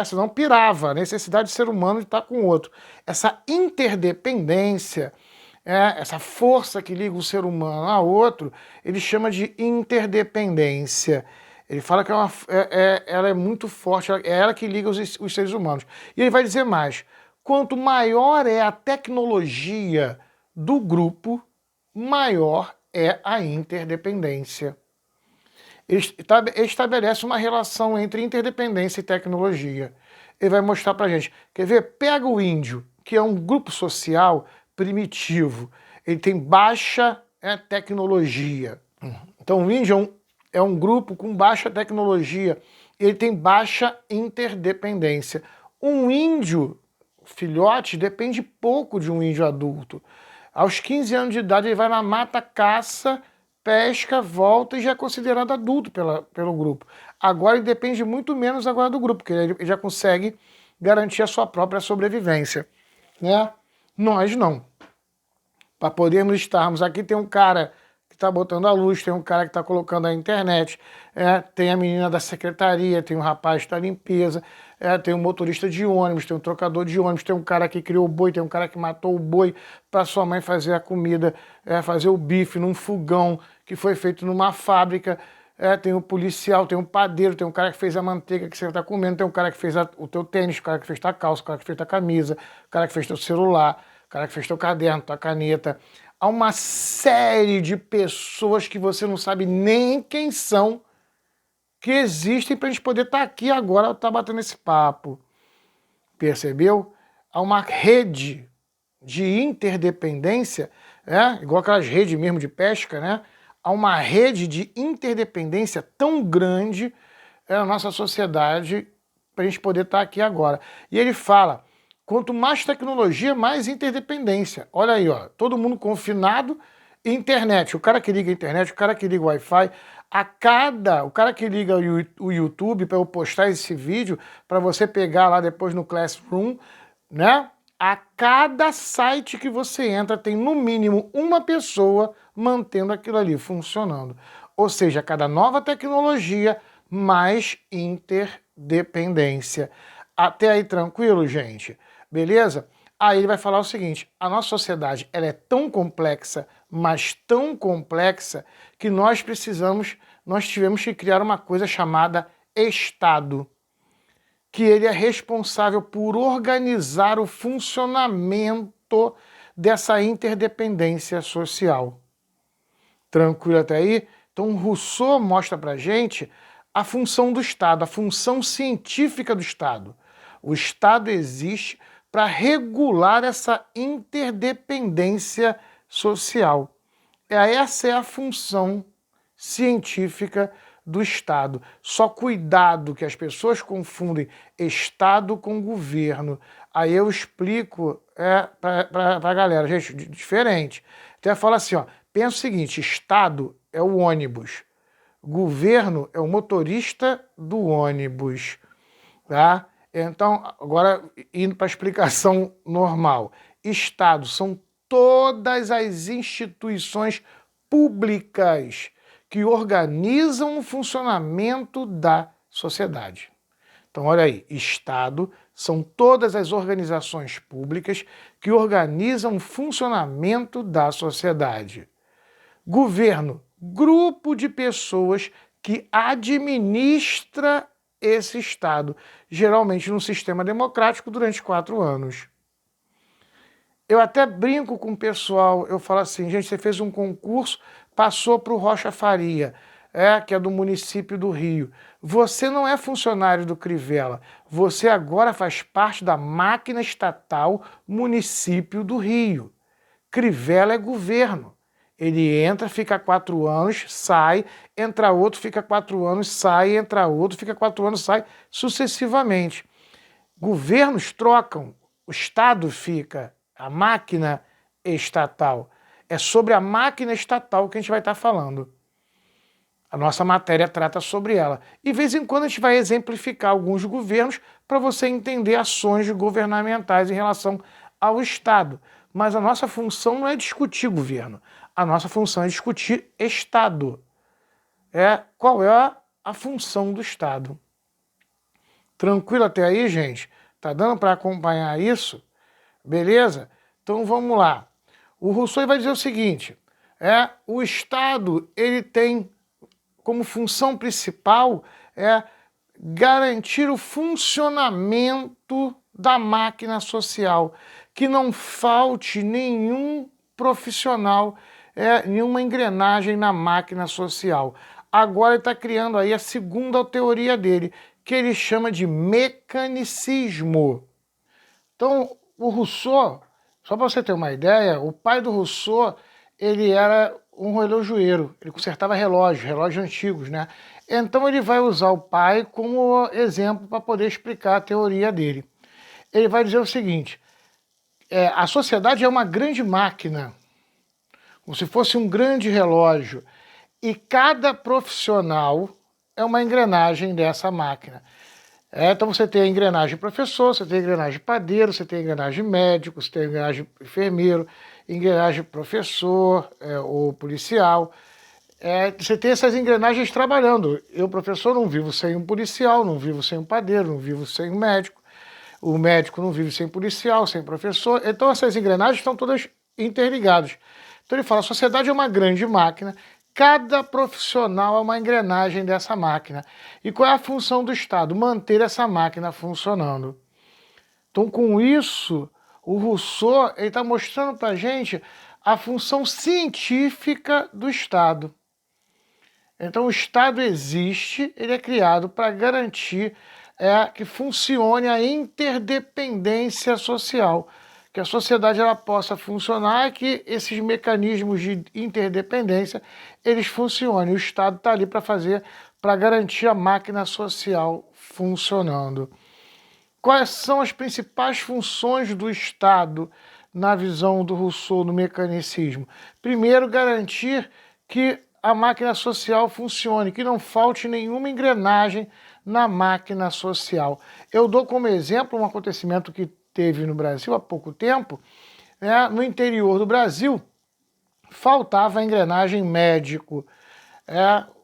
Senão pirava, a necessidade de ser humano de estar com o outro. Essa interdependência, essa força que liga o ser humano ao outro, ele chama de interdependência. Ele fala que ela é muito forte, é ela que liga os seres humanos. E ele vai dizer mais, quanto maior é a tecnologia do grupo, maior é a interdependência. Ele estabelece uma relação entre interdependência e tecnologia. Ele vai mostrar pra gente. Quer ver? Pega o índio, que é um grupo social primitivo. Ele tem baixa tecnologia. Então o índio é um grupo com baixa tecnologia. Ele tem baixa interdependência. Um índio filhote depende pouco de um índio adulto. Aos 15 anos de idade ele vai na mata, caça, pesca, volta e já é considerado adulto pelo grupo. Agora ele depende muito menos agora do grupo, porque ele já consegue garantir a sua própria sobrevivência, né? Nós não. Para podermos estarmos aqui, tem um cara que está botando a luz, tem um cara que está colocando a internet, tem a menina da secretaria, tem um rapaz da limpeza, tem um motorista de ônibus, tem um trocador de ônibus, tem um cara que criou o boi, tem um cara que matou o boi para sua mãe fazer a comida, fazer o bife num fogão que foi feito numa fábrica, tem o policial, tem o padeiro, tem um cara que fez a manteiga que você está comendo, tem um cara que fez o teu tênis, o cara que fez tua calça, o cara que fez tua camisa, o cara que fez teu celular, o cara que fez teu caderno, tua caneta. Há uma série de pessoas que você não sabe nem quem são, que existem para a gente poder estar aqui agora, estar batendo esse papo. Percebeu? Há uma rede de interdependência, igual aquelas redes mesmo de pesca, né? Há uma rede de interdependência tão grande na nossa sociedade para a gente poder estar aqui agora. E ele fala, quanto mais tecnologia, mais interdependência. Olha aí, ó, todo mundo confinado, internet. O cara que liga a internet, o cara que liga o Wi-Fi, o cara que liga o YouTube para eu postar esse vídeo, para você pegar lá depois no Classroom, né? A cada site que você entra tem no mínimo uma pessoa mantendo aquilo ali funcionando. Ou seja, cada nova tecnologia, mais interdependência. Até aí tranquilo, gente? Beleza? Aí ele vai falar o seguinte, a nossa sociedade ela é tão complexa, mas tão complexa, que nós tivemos que criar uma coisa chamada Estado, que ele é responsável por organizar o funcionamento dessa interdependência social. Tranquilo até aí? Então Rousseau mostra pra gente a função do Estado, a função científica do Estado. O Estado existe para regular essa interdependência social. Essa é a função científica do Estado. Só cuidado que as pessoas confundem Estado com governo. Aí eu explico para a galera, gente, diferente. Até fala assim, ó, pensa o seguinte, Estado é o ônibus, governo é o motorista do ônibus, tá? Então, agora indo para a explicação normal. Estado são todas as instituições públicas que organizam o funcionamento da sociedade. Então, olha aí, Estado são todas as organizações públicas que organizam o funcionamento da sociedade. Governo, grupo de pessoas que administra esse Estado, geralmente num sistema democrático durante 4 anos. Eu até brinco com o pessoal, eu falo assim, gente, você fez um concurso, passou para o Rocha Faria, que é do município do Rio. Você não é funcionário do Crivella, você agora faz parte da máquina estatal município do Rio. Crivella é governo. Ele entra, fica 4 anos, sai, entra outro, fica 4 anos, sai, entra outro, fica 4 anos, sai, sucessivamente. Governos trocam, o Estado fica, a máquina estatal. É sobre a máquina estatal que a gente vai estar falando. A nossa matéria trata sobre ela. E de vez em quando a gente vai exemplificar alguns governos para você entender ações governamentais em relação ao Estado. Mas a nossa função não é discutir governo. A nossa função é discutir Estado. Qual é a função do Estado? Tranquilo até aí, gente? Tá dando para acompanhar isso? Beleza? Então vamos lá. O Rousseau vai dizer o seguinte, o Estado ele tem como função principal garantir o funcionamento da máquina social, que não falte nenhum profissional, nenhuma engrenagem na máquina social. Agora ele está criando aí a segunda teoria dele, que ele chama de mecanicismo. Então, o Rousseau, só para você ter uma ideia, o pai do Rousseau, ele era um relojoeiro, ele consertava relógios antigos, né? Então ele vai usar o pai como exemplo para poder explicar a teoria dele. Ele vai dizer o seguinte, a sociedade é uma grande máquina, como se fosse um grande relógio, e cada profissional é uma engrenagem dessa máquina. Então você tem a engrenagem professor, você tem a engrenagem padeiro, você tem a engrenagem médico, você tem a engrenagem enfermeiro, engrenagem professor ou policial. Você tem essas engrenagens trabalhando. Eu, professor, não vivo sem um policial, não vivo sem um padeiro, não vivo sem um médico. O médico não vive sem policial, sem professor. Então essas engrenagens estão todas interligadas. Então ele fala, a sociedade é uma grande máquina, cada profissional é uma engrenagem dessa máquina. E qual é a função do Estado? Manter essa máquina funcionando. Então, com isso, o Rousseau está mostrando para a gente a função científica do Estado. Então, o Estado existe, ele é criado para garantir que funcione a interdependência social, que a sociedade ela possa funcionar e que esses mecanismos de interdependência eles funcionem. O Estado está ali para garantir a máquina social funcionando. Quais são as principais funções do Estado na visão do Rousseau no mecanicismo? Primeiro, garantir que a máquina social funcione, que não falte nenhuma engrenagem na máquina social. Eu dou como exemplo um acontecimento que teve no Brasil há pouco tempo, no interior do Brasil, faltava a engrenagem médico.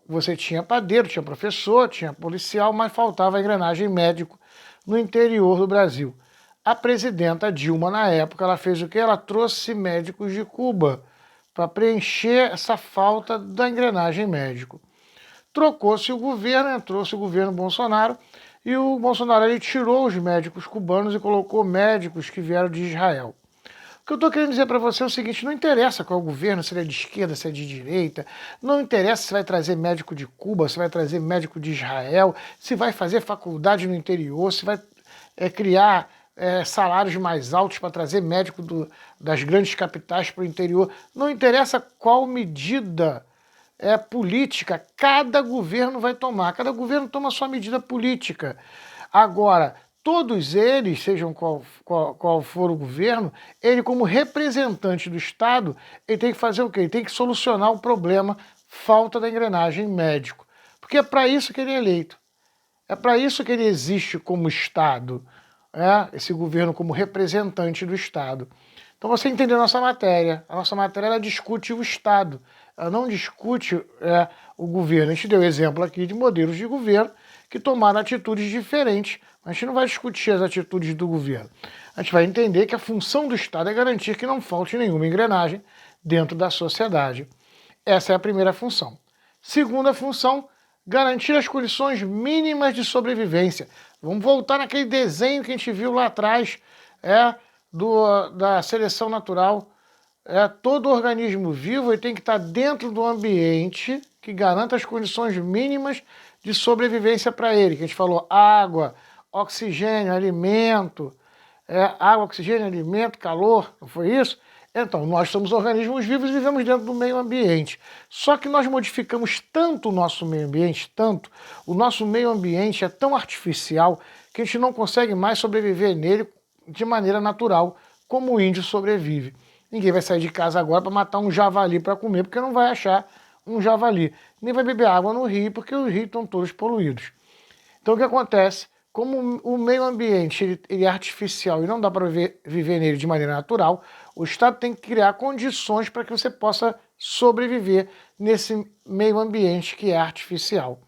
Você tinha padeiro, tinha professor, tinha policial, mas faltava a engrenagem médico no interior do Brasil. A presidenta Dilma, na época, ela fez o quê? Ela trouxe médicos de Cuba para preencher essa falta da engrenagem médico. Trocou-se o governo, entrou-se o governo Bolsonaro, e o Bolsonaro ele tirou os médicos cubanos e colocou médicos que vieram de Israel. O que eu estou querendo dizer para você é o seguinte, não interessa qual é o governo, se ele é de esquerda, se é de direita, não interessa se vai trazer médico de Cuba, se vai trazer médico de Israel, se vai fazer faculdade no interior, se vai criar salários mais altos para trazer médico das grandes capitais para o interior. Não interessa qual medida política cada governo vai tomar. Cada governo toma a sua medida política. Agora, todos eles, sejam qual for o governo, ele como representante do Estado, ele tem que fazer o quê? Ele tem que solucionar o problema falta da engrenagem médico. Porque é para isso que ele é eleito. É para isso que ele existe como Estado. Esse governo como representante do Estado. Então você entendeu a nossa matéria ela discute o Estado, ela não discute o governo. A gente deu exemplo aqui de modelos de governo que tomaram atitudes diferentes, mas a gente não vai discutir as atitudes do governo. A gente vai entender que a função do Estado é garantir que não falte nenhuma engrenagem dentro da sociedade. Essa é a primeira função. Segunda função, garantir as condições mínimas de sobrevivência. Vamos voltar naquele desenho que a gente viu lá atrás, da seleção natural. Todo organismo vivo ele tem que estar dentro do ambiente que garanta as condições mínimas de sobrevivência para ele. Que a gente falou água, oxigênio, alimento, água, oxigênio, alimento, calor, não foi isso? Então, nós somos organismos vivos e vivemos dentro do meio ambiente. Só que nós modificamos tanto o nosso meio ambiente, o nosso meio ambiente é tão artificial que a gente não consegue mais sobreviver nele de maneira natural, como o índio sobrevive. Ninguém vai sair de casa agora para matar um javali para comer, porque não vai achar um javali. Nem vai beber água no rio, porque os rios estão todos poluídos. Então o que acontece? Como o meio ambiente ele é artificial e não dá para viver nele de maneira natural, o Estado tem que criar condições para que você possa sobreviver nesse meio ambiente que é artificial.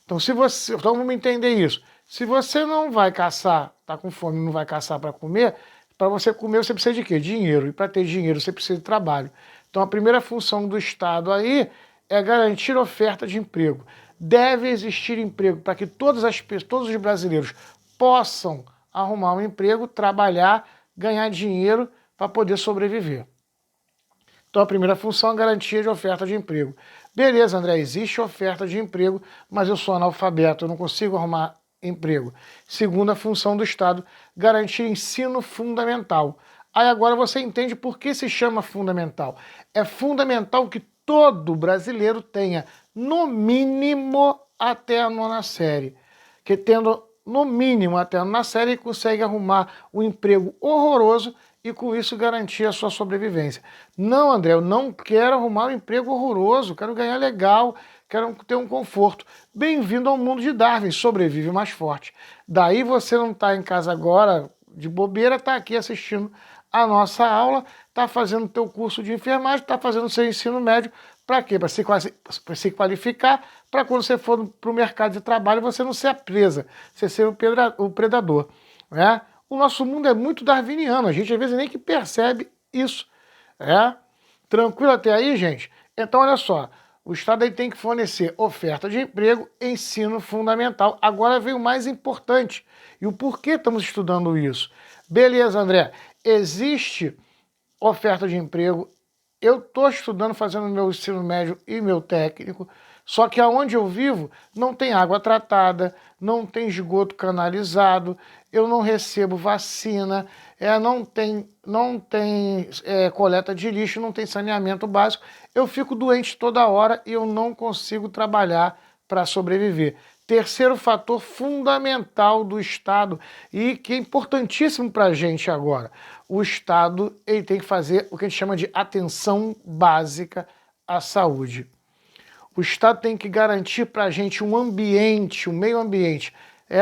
Então, então vamos entender isso. Se você não vai caçar, está com fome e não vai caçar para comer, para você comer você precisa de quê? Dinheiro. E para ter dinheiro você precisa de trabalho. Então a primeira função do Estado aí é garantir oferta de emprego. Deve existir emprego para que todos os brasileiros possam arrumar um emprego, trabalhar, ganhar dinheiro para poder sobreviver. Então a primeira função é a garantia de oferta de emprego. Beleza, André, existe oferta de emprego, mas eu sou analfabeto, eu não consigo arrumar emprego. Segunda função do Estado, garantir ensino fundamental. Aí agora você entende por que se chama fundamental. É fundamental que todo brasileiro tenha, no mínimo, até a 9ª série. Que tendo, no mínimo, até a 9ª série, ele consegue arrumar um emprego horroroso e com isso garantir a sua sobrevivência. Não, André, eu não quero arrumar um emprego horroroso, quero ganhar legal, quero ter um conforto. Bem-vindo ao mundo de Darwin, sobrevive mais forte. Daí você não está em casa agora de bobeira, está aqui assistindo a nossa aula, está fazendo o teu curso de enfermagem, está fazendo o seu ensino médio, para quê? Para se qualificar, para quando você for para o mercado de trabalho você não ser a presa, você ser o predador, né? O nosso mundo é muito darwiniano, a gente às vezes nem que percebe isso. Tranquilo até aí, gente? Então, olha só, o Estado aí tem que fornecer oferta de emprego, ensino fundamental. Agora vem o mais importante. E o porquê estamos estudando isso? Beleza, André, existe oferta de emprego, eu estou estudando, fazendo meu ensino médio e meu técnico, só que aonde eu vivo não tem água tratada, não tem esgoto canalizado, eu não recebo vacina, não tem coleta de lixo, não tem saneamento básico, eu fico doente toda hora e eu não consigo trabalhar para sobreviver. Terceiro fator fundamental do Estado e que é importantíssimo para a gente agora. O Estado ele tem que fazer o que a gente chama de atenção básica à saúde. O Estado tem que garantir para a gente um ambiente, um meio ambiente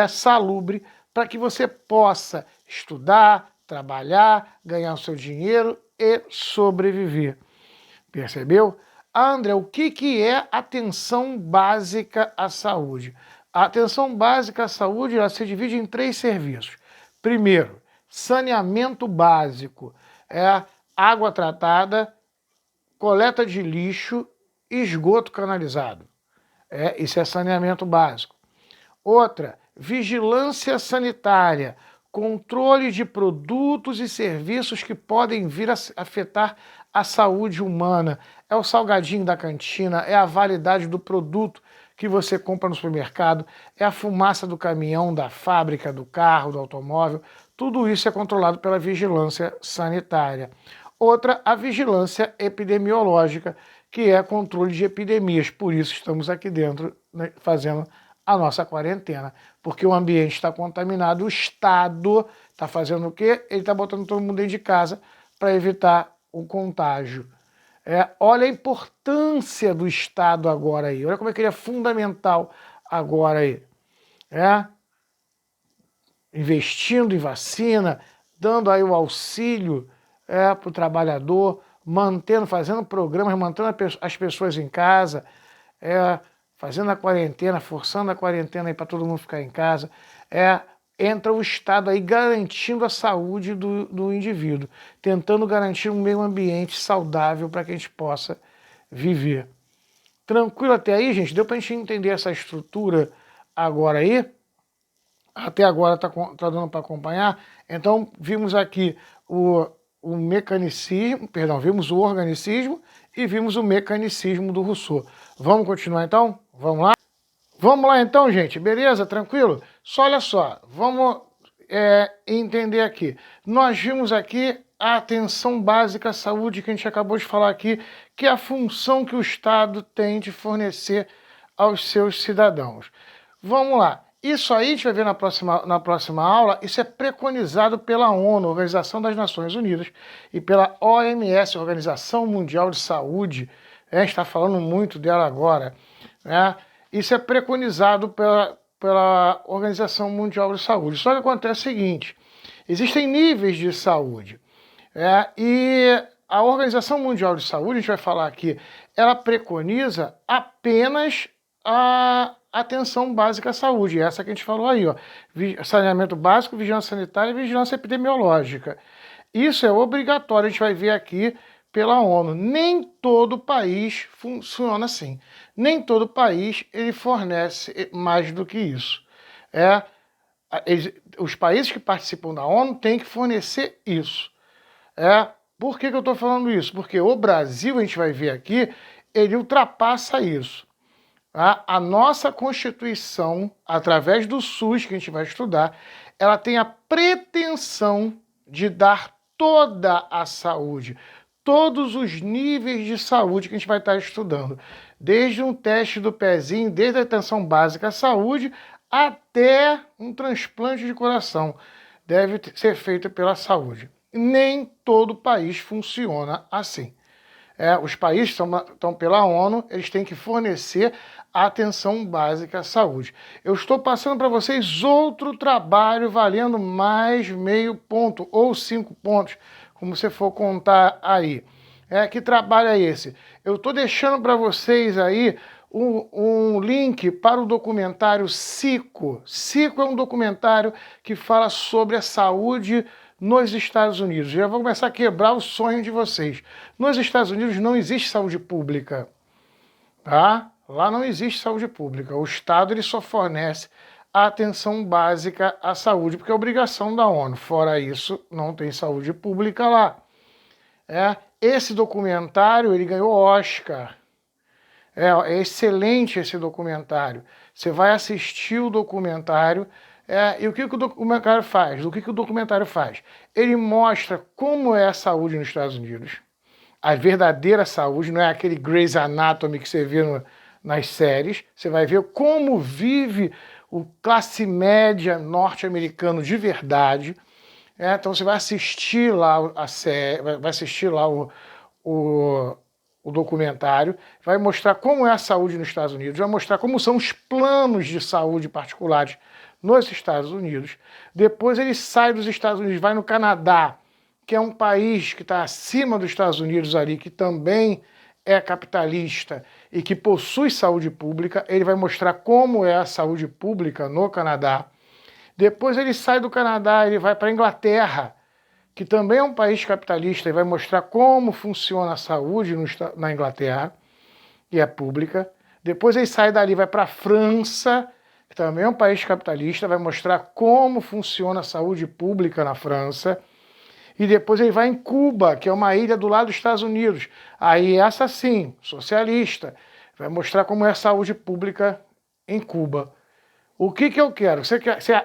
salubre, para que você possa estudar, trabalhar, ganhar o seu dinheiro e sobreviver. Percebeu? André, o que é atenção básica à saúde? A atenção básica à saúde ela se divide em 3 serviços. Primeiro, saneamento básico, água tratada, coleta de lixo, esgoto canalizado. Isso é saneamento básico. Outra, vigilância sanitária, controle de produtos e serviços que podem vir a afetar a saúde humana. É o salgadinho da cantina, é a validade do produto que você compra no supermercado, é a fumaça do caminhão, da fábrica, do carro, do automóvel. Tudo isso é controlado pela vigilância sanitária. Outra, a vigilância epidemiológica, que é controle de epidemias. Por isso estamos aqui dentro, né, fazendo a nossa quarentena, porque o ambiente está contaminado, o Estado está fazendo o quê? Ele está botando todo mundo dentro de casa para evitar o contágio. Olha a importância do Estado agora aí, olha como é que ele é fundamental agora aí. Investindo em vacina, dando aí o auxílio para o trabalhador, fazendo programas, mantendo as pessoas em casa, fazendo a quarentena, forçando a quarentena aí para todo mundo ficar em casa. Entra o Estado aí garantindo a saúde do indivíduo, tentando garantir um meio ambiente saudável para que a gente possa viver. Tranquilo até aí, gente? Deu para a gente entender essa estrutura agora aí? Até agora tá dando para acompanhar? Então, vimos aqui o mecanicismo, perdão, vimos o organicismo e vimos o mecanicismo do Rousseau. Vamos continuar então? Vamos lá? Vamos lá então, gente, beleza? Tranquilo? Só olha só, vamos entender aqui. Nós vimos aqui a atenção básica à saúde que a gente acabou de falar aqui, que é a função que o Estado tem de fornecer aos seus cidadãos. Vamos lá. Isso aí a gente vai ver na próxima aula, isso é preconizado pela ONU, Organização das Nações Unidas, e pela OMS, Organização Mundial de Saúde. A gente está falando muito dela agora, né? Isso é preconizado pela Organização Mundial de Saúde. Só que acontece o seguinte, existem níveis de saúde. E a Organização Mundial de Saúde, a gente vai falar aqui, ela preconiza apenas a atenção básica à saúde, essa que a gente falou aí, ó, saneamento básico, vigilância sanitária e vigilância epidemiológica. Isso é obrigatório, a gente vai ver aqui pela ONU. Nem todo país funciona assim. Nem todo país ele fornece mais do que isso. Os países que participam da ONU têm que fornecer isso. Por que eu estou falando isso? Porque o Brasil, a gente vai ver aqui, ele ultrapassa isso. A nossa Constituição, através do SUS que a gente vai estudar, ela tem a pretensão de dar toda a saúde, todos os níveis de saúde que a gente vai estar estudando, desde um teste do pezinho, desde a atenção básica à saúde, até um transplante de coração, deve ser feito pela saúde. Nem todo país funciona assim. Os países estão pela ONU, eles têm que fornecer a atenção básica à saúde. Eu estou passando para vocês outro trabalho valendo mais meio ponto ou 5 pontos, como você for contar aí. Que trabalho é esse? Eu estou deixando para vocês aí um link para o documentário Cico. Cico é um documentário que fala sobre a saúde nos Estados Unidos. Já vou começar a quebrar o sonho de vocês. Nos Estados Unidos não existe saúde pública, tá? Lá não existe saúde pública. O Estado ele só fornece a atenção básica à saúde, porque é obrigação da ONU. Fora isso, não tem saúde pública lá. Esse documentário ele ganhou Oscar. É excelente esse documentário. Você vai assistir o documentário. E o que o documentário faz? O documentário faz? Ele mostra como é a saúde nos Estados Unidos. A verdadeira saúde, não é aquele Grey's Anatomy que você vê nas séries. Você vai ver como vive o classe média norte-americano de verdade. Então você vai assistir lá a série, vai assistir lá o documentário, vai mostrar como é a saúde nos Estados Unidos, vai mostrar como são os planos de saúde particulares nos Estados Unidos. Depois ele sai dos Estados Unidos, vai no Canadá, que é um país que está acima dos Estados Unidos ali, que também é capitalista e que possui saúde pública. Ele vai mostrar como é a saúde pública no Canadá. Depois ele sai do Canadá, ele vai para a Inglaterra, que também é um país capitalista, e vai mostrar como funciona a saúde na Inglaterra, que é pública. Depois ele sai dali, vai para a França, que também é um país capitalista, vai mostrar como funciona a saúde pública na França. E depois ele vai em Cuba, que é uma ilha do lado dos Estados Unidos. Aí essa sim, socialista, vai mostrar como é a saúde pública em Cuba. O que eu quero?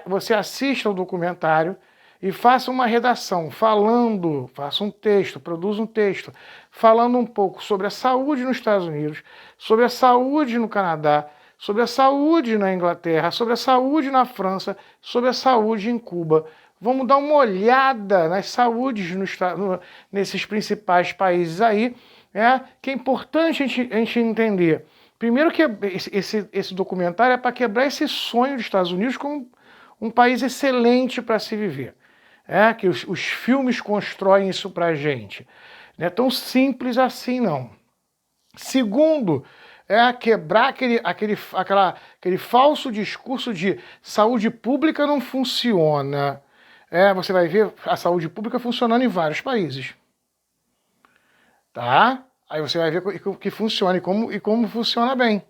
Você assista o documentário e faça uma redação faça um texto, produza um texto, falando um pouco sobre a saúde nos Estados Unidos, sobre a saúde no Canadá, sobre a saúde na Inglaterra, sobre a saúde na França, sobre a saúde em Cuba. Vamos dar uma olhada nas saúdes nesses principais países aí, que é importante a gente entender. Primeiro que esse documentário é para quebrar esse sonho dos Estados Unidos como um país excelente para se viver. Que os filmes constroem isso para a gente. Não é tão simples assim, não. Segundo, quebrar aquele falso discurso de saúde pública não funciona. Você vai ver a saúde pública funcionando em vários países. Tá? Aí você vai ver que funciona e como funciona bem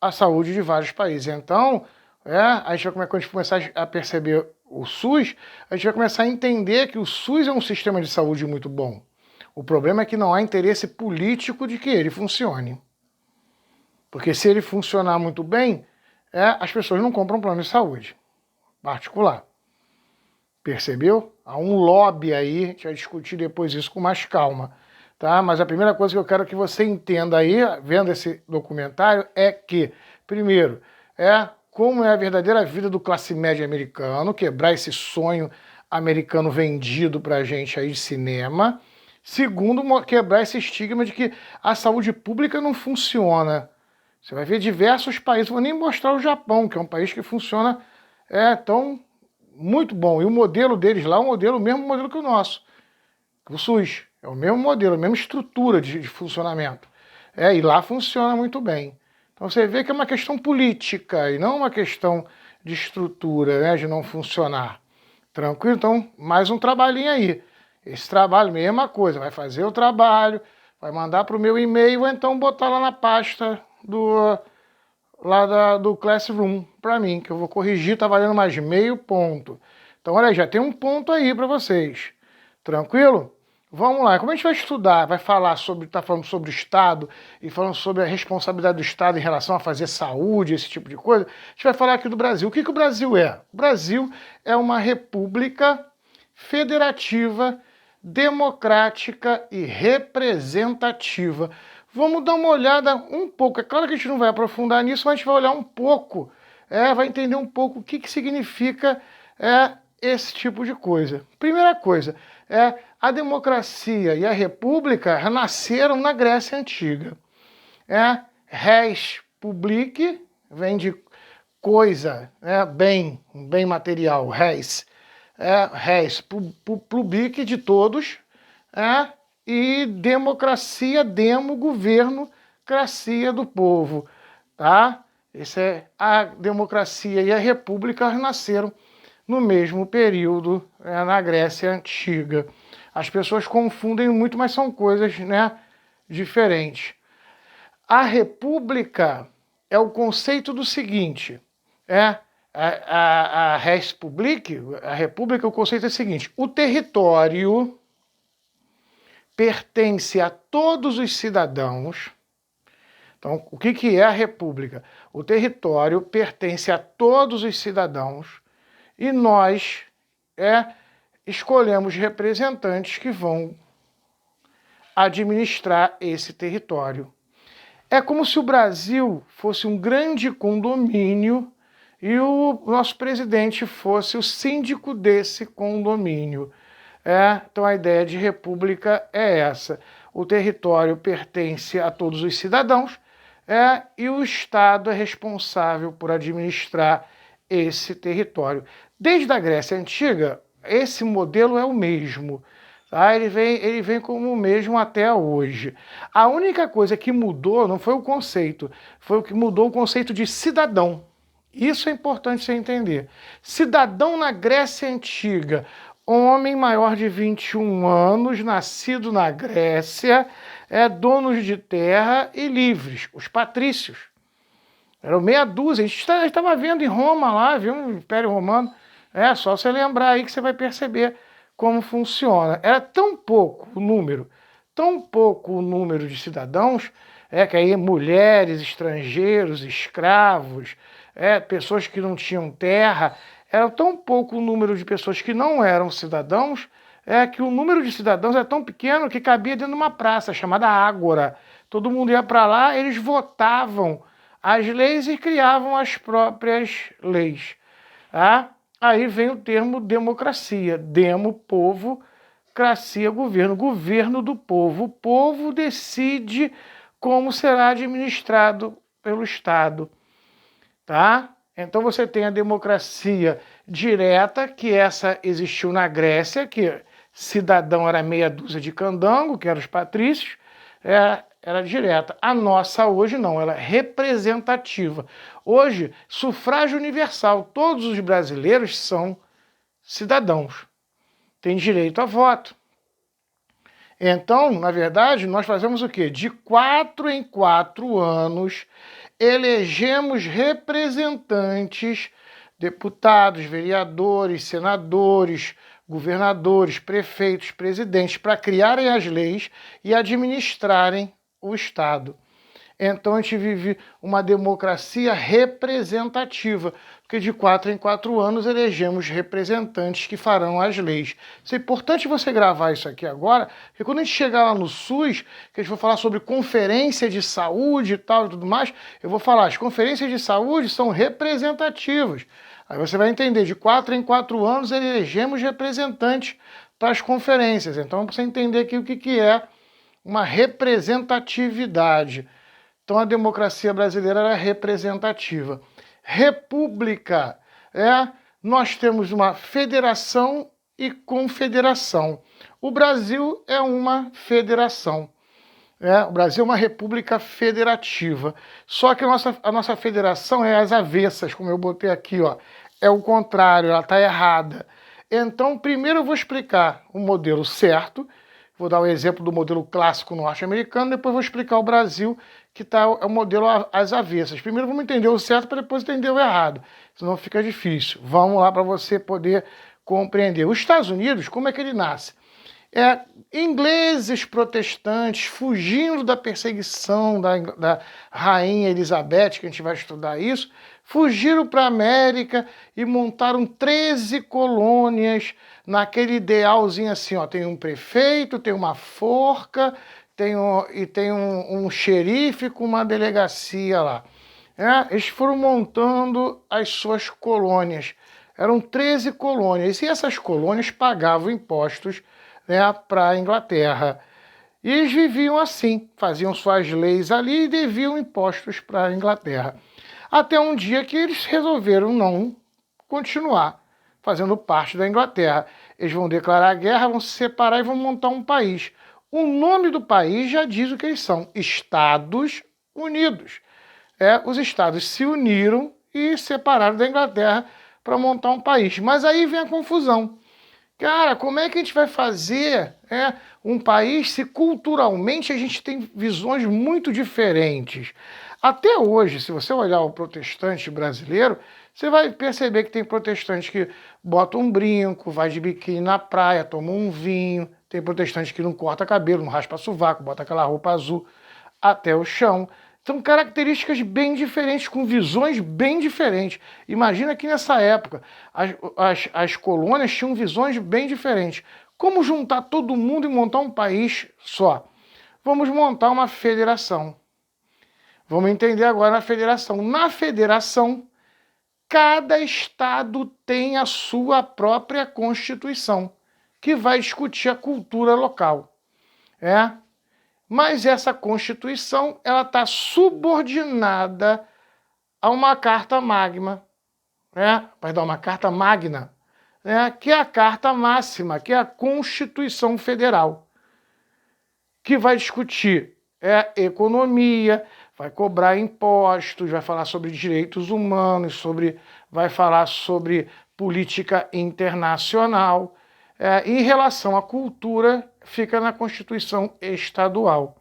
a saúde de vários países. Então, a gente vai começar a perceber o SUS, a gente vai começar a entender que o SUS é um sistema de saúde muito bom. O problema é que não há interesse político de que ele funcione. Porque se ele funcionar muito bem, as pessoas não compram plano de saúde particular. Percebeu? Há um lobby aí, a gente vai discutir depois isso com mais calma. Tá? Mas a primeira coisa que eu quero que você entenda aí, vendo esse documentário, é que, primeiro, como é a verdadeira vida do classe média americano, quebrar esse sonho americano vendido pra gente aí de cinema. Segundo, quebrar esse estigma de que a saúde pública não funciona. Você vai ver diversos países, vou nem mostrar o Japão, que é um país que funciona tão muito bom. E o modelo deles lá é o mesmo modelo que o nosso, o SUS. É o mesmo modelo, a mesma estrutura de funcionamento. E lá funciona muito bem. Então você vê que é uma questão política e não uma questão de estrutura, de não funcionar. Tranquilo? Então, mais um trabalhinho aí. Esse trabalho, mesma coisa, vai fazer o trabalho, vai mandar para o meu e-mail ou então botar lá na pasta do Classroom para mim, que eu vou corrigir, tá valendo mais meio ponto. Então, olha aí, já tem um ponto aí para vocês. Tranquilo? Vamos lá, como a gente vai estudar, vai falar sobre, tá falando sobre o Estado e falando sobre a responsabilidade do Estado em relação a fazer saúde, esse tipo de coisa, a gente vai falar aqui do Brasil. O que o Brasil é? O Brasil é uma república federativa, democrática e representativa. Vamos dar uma olhada um pouco. É claro que a gente não vai aprofundar nisso, mas a gente vai olhar um pouco, vai entender um pouco o que significa esse tipo de coisa. Primeira coisa, a democracia e a república nasceram na Grécia Antiga. Res public, vem de coisa, bem, um bem material, res. Res public, de todos, e democracia, demo, governo, cracia do povo. Tá? Essa é a democracia e a república nasceram no mesmo período na Grécia Antiga. As pessoas confundem muito, mas são coisas diferentes. A república é o conceito do seguinte, a res public, a república, o conceito é o seguinte, o território pertence a todos os cidadãos. Então, o que é a república? O território pertence a todos os cidadãos e nós escolhemos representantes que vão administrar esse território. É como se o Brasil fosse um grande condomínio e o nosso presidente fosse o síndico desse condomínio. Então a ideia de república é essa. O território pertence a todos os cidadãos e o Estado é responsável por administrar esse território. Desde a Grécia Antiga, esse modelo é o mesmo. Tá? Ele vem como o mesmo até hoje. A única coisa que mudou não foi o conceito, foi o que mudou o conceito de cidadão. Isso é importante você entender. Cidadão na Grécia Antiga, homem maior de 21 anos, nascido na Grécia, donos de terra e livres, os patrícios. Eram meia dúzia, a gente estava vendo em Roma lá, viu, no Império Romano, só você lembrar aí que você vai perceber como funciona. Era tão pouco o número de cidadãos, que aí mulheres, estrangeiros, escravos, pessoas que não tinham terra, era tão pouco o número de pessoas que não eram cidadãos, que o número de cidadãos era tão pequeno que cabia dentro de uma praça chamada Ágora. Todo mundo ia para lá, eles votavam as leis e criavam as próprias leis. Tá? Aí vem o termo democracia. Demo, povo, cracia, governo. Governo do povo. O povo decide como será administrado pelo Estado. Tá? Então você tem a democracia direta, que essa existiu na Grécia, que cidadão era meia dúzia de candango, que eram os patrícios, era direta. A nossa hoje não, ela é representativa. Hoje, sufrágio universal, todos os brasileiros são cidadãos, têm direito a voto. Então, na verdade, nós fazemos o quê? De 4 em 4 anos, elegemos representantes, deputados, vereadores, senadores, governadores, prefeitos, presidentes, para criarem as leis e administrarem o Estado. Então a gente vive uma democracia representativa, porque de 4 em 4 anos elegemos representantes que farão as leis. Isso é importante você gravar isso aqui agora, porque quando a gente chegar lá no SUS, que a gente vai falar sobre conferência de saúde e tal e tudo mais, eu vou falar, as conferências de saúde são representativas. Aí você vai entender, de 4 em 4 anos elegemos representantes para as conferências. Então, para você entender aqui o que é uma representatividade. Então, a democracia brasileira era representativa. República, nós temos uma federação e confederação. O Brasil é uma federação. O Brasil é uma república federativa. Só que a nossa federação é às avessas, como eu botei aqui, ó. É o contrário, ela está errada. Então, primeiro eu vou explicar o modelo certo, vou dar o exemplo do modelo clássico norte-americano, depois vou explicar o Brasil, que é o modelo às avessas. Primeiro vamos entender o certo para depois entender o errado, senão fica difícil. Vamos lá para você poder compreender. Os Estados Unidos, como é que ele nasce? Ingleses protestantes fugindo da perseguição da rainha Elizabeth, que a gente vai estudar isso, fugiram para a América e montaram 13 colônias naquele idealzinho assim, ó, tem um prefeito, tem uma forca, tem um xerife com uma delegacia lá. Eles foram montando as suas colônias. Eram 13 colônias e essas colônias pagavam impostos, para a Inglaterra. E eles viviam assim, faziam suas leis ali e deviam impostos para a Inglaterra. Até um dia que eles resolveram não continuar fazendo parte da Inglaterra. Eles vão declarar guerra, vão se separar e vão montar um país. O nome do país já diz o que eles são, Estados Unidos. Os estados se uniram e separaram da Inglaterra para montar um país. Mas aí vem a confusão. Cara, como é que a gente vai fazer um país se culturalmente a gente tem visões muito diferentes? Até hoje, se você olhar o protestante brasileiro, você vai perceber que tem protestante que bota um brinco, vai de biquíni na praia, toma um vinho, tem protestante que não corta cabelo, não raspa sovaco, bota aquela roupa azul até o chão. São características bem diferentes, com visões bem diferentes. Imagina que nessa época as colônias tinham visões bem diferentes. Como juntar todo mundo e montar um país só? Vamos montar uma federação. Vamos entender agora a federação. Na federação, cada estado tem a sua própria constituição, que vai discutir a cultura local. Mas essa Constituição ela está subordinada a uma Carta Magna, uma Carta Magna, que é a Carta Máxima, que é a Constituição Federal, que vai discutir economia, vai cobrar impostos, vai falar sobre direitos humanos, vai falar sobre política internacional. Em relação à cultura, fica na Constituição Estadual.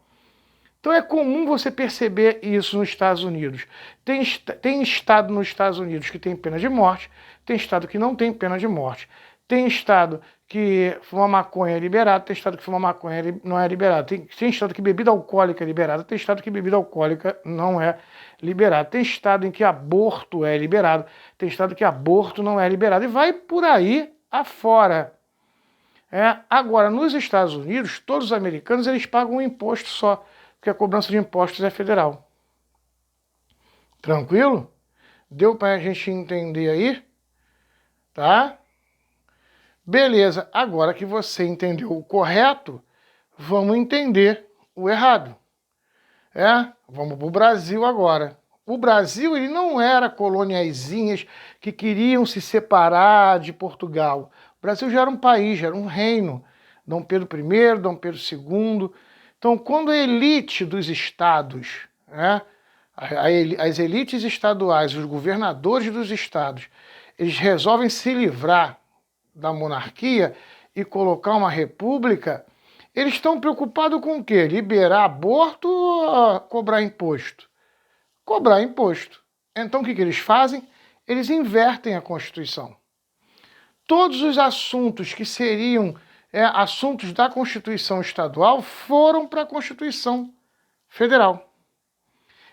Então é comum você perceber isso nos Estados Unidos. Tem estado nos Estados Unidos que tem pena de morte, tem estado que não tem pena de morte. Tem estado que fuma maconha é liberado, tem estado que fuma maconha não é liberado. Tem estado que bebida alcoólica é liberada, tem estado que bebida alcoólica não é liberada. Tem estado em que aborto é liberado, tem estado que aborto não é liberado. E vai por aí afora. Agora, nos Estados Unidos, todos os americanos eles pagam um imposto só, porque a cobrança de impostos é federal. Tranquilo? Deu para a gente entender aí? Tá? Beleza, agora que você entendeu o correto, vamos entender o errado. Vamos para o Brasil agora. O Brasil ele não era coloniazinhas que queriam se separar de Portugal. O Brasil já era um país, já era um reino. Dom Pedro I, Dom Pedro II. Então, quando a elite dos estados, as elites estaduais, os governadores dos estados, eles resolvem se livrar da monarquia e colocar uma república, eles estão preocupados com o quê? Liberar aborto ou cobrar imposto? Cobrar imposto. Então o que eles fazem? Eles invertem a Constituição. Todos os assuntos que seriam assuntos da Constituição Estadual foram para a Constituição Federal.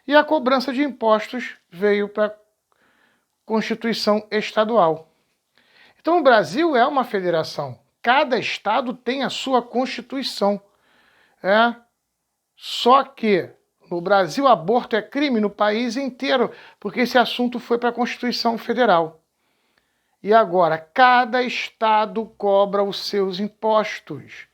E a cobrança de impostos veio para a Constituição Estadual. Então o Brasil é uma federação. Cada estado tem a sua Constituição. Só que no Brasil aborto é crime no país inteiro, porque esse assunto foi para a Constituição Federal. E agora, cada estado cobra os seus impostos.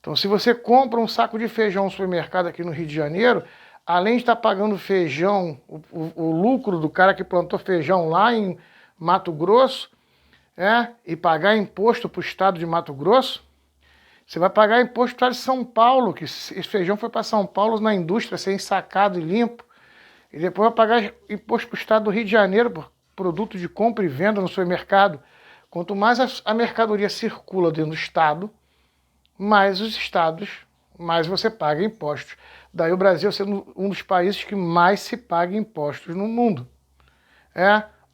Então, se você compra um saco de feijão no supermercado aqui no Rio de Janeiro, além de estar pagando feijão, o lucro do cara que plantou feijão lá em Mato Grosso, e pagar imposto para o estado de Mato Grosso, você vai pagar imposto para São Paulo, que esse feijão foi para São Paulo na indústria ser ensacado e limpo, e depois vai pagar imposto para o estado do Rio de Janeiro por produto de compra e venda no supermercado. Quanto mais a mercadoria circula dentro do Estado, mais os estados, mais você paga impostos. Daí o Brasil sendo um dos países que mais se paga impostos no mundo.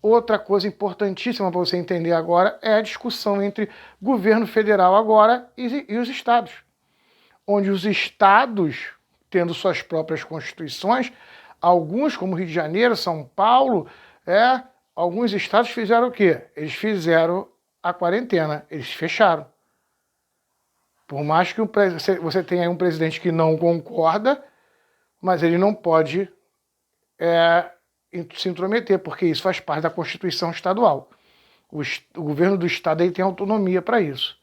Outra coisa importantíssima para você entender agora é a discussão entre governo federal agora e os estados. Onde os estados, tendo suas próprias constituições, alguns, como Rio de Janeiro, São Paulo, alguns estados fizeram o quê? Eles fizeram a quarentena, eles fecharam. Por mais que você tenha um presidente que não concorda, mas ele não pode se intrometer, porque isso faz parte da Constituição estadual. O governo do estado ele tem autonomia para isso.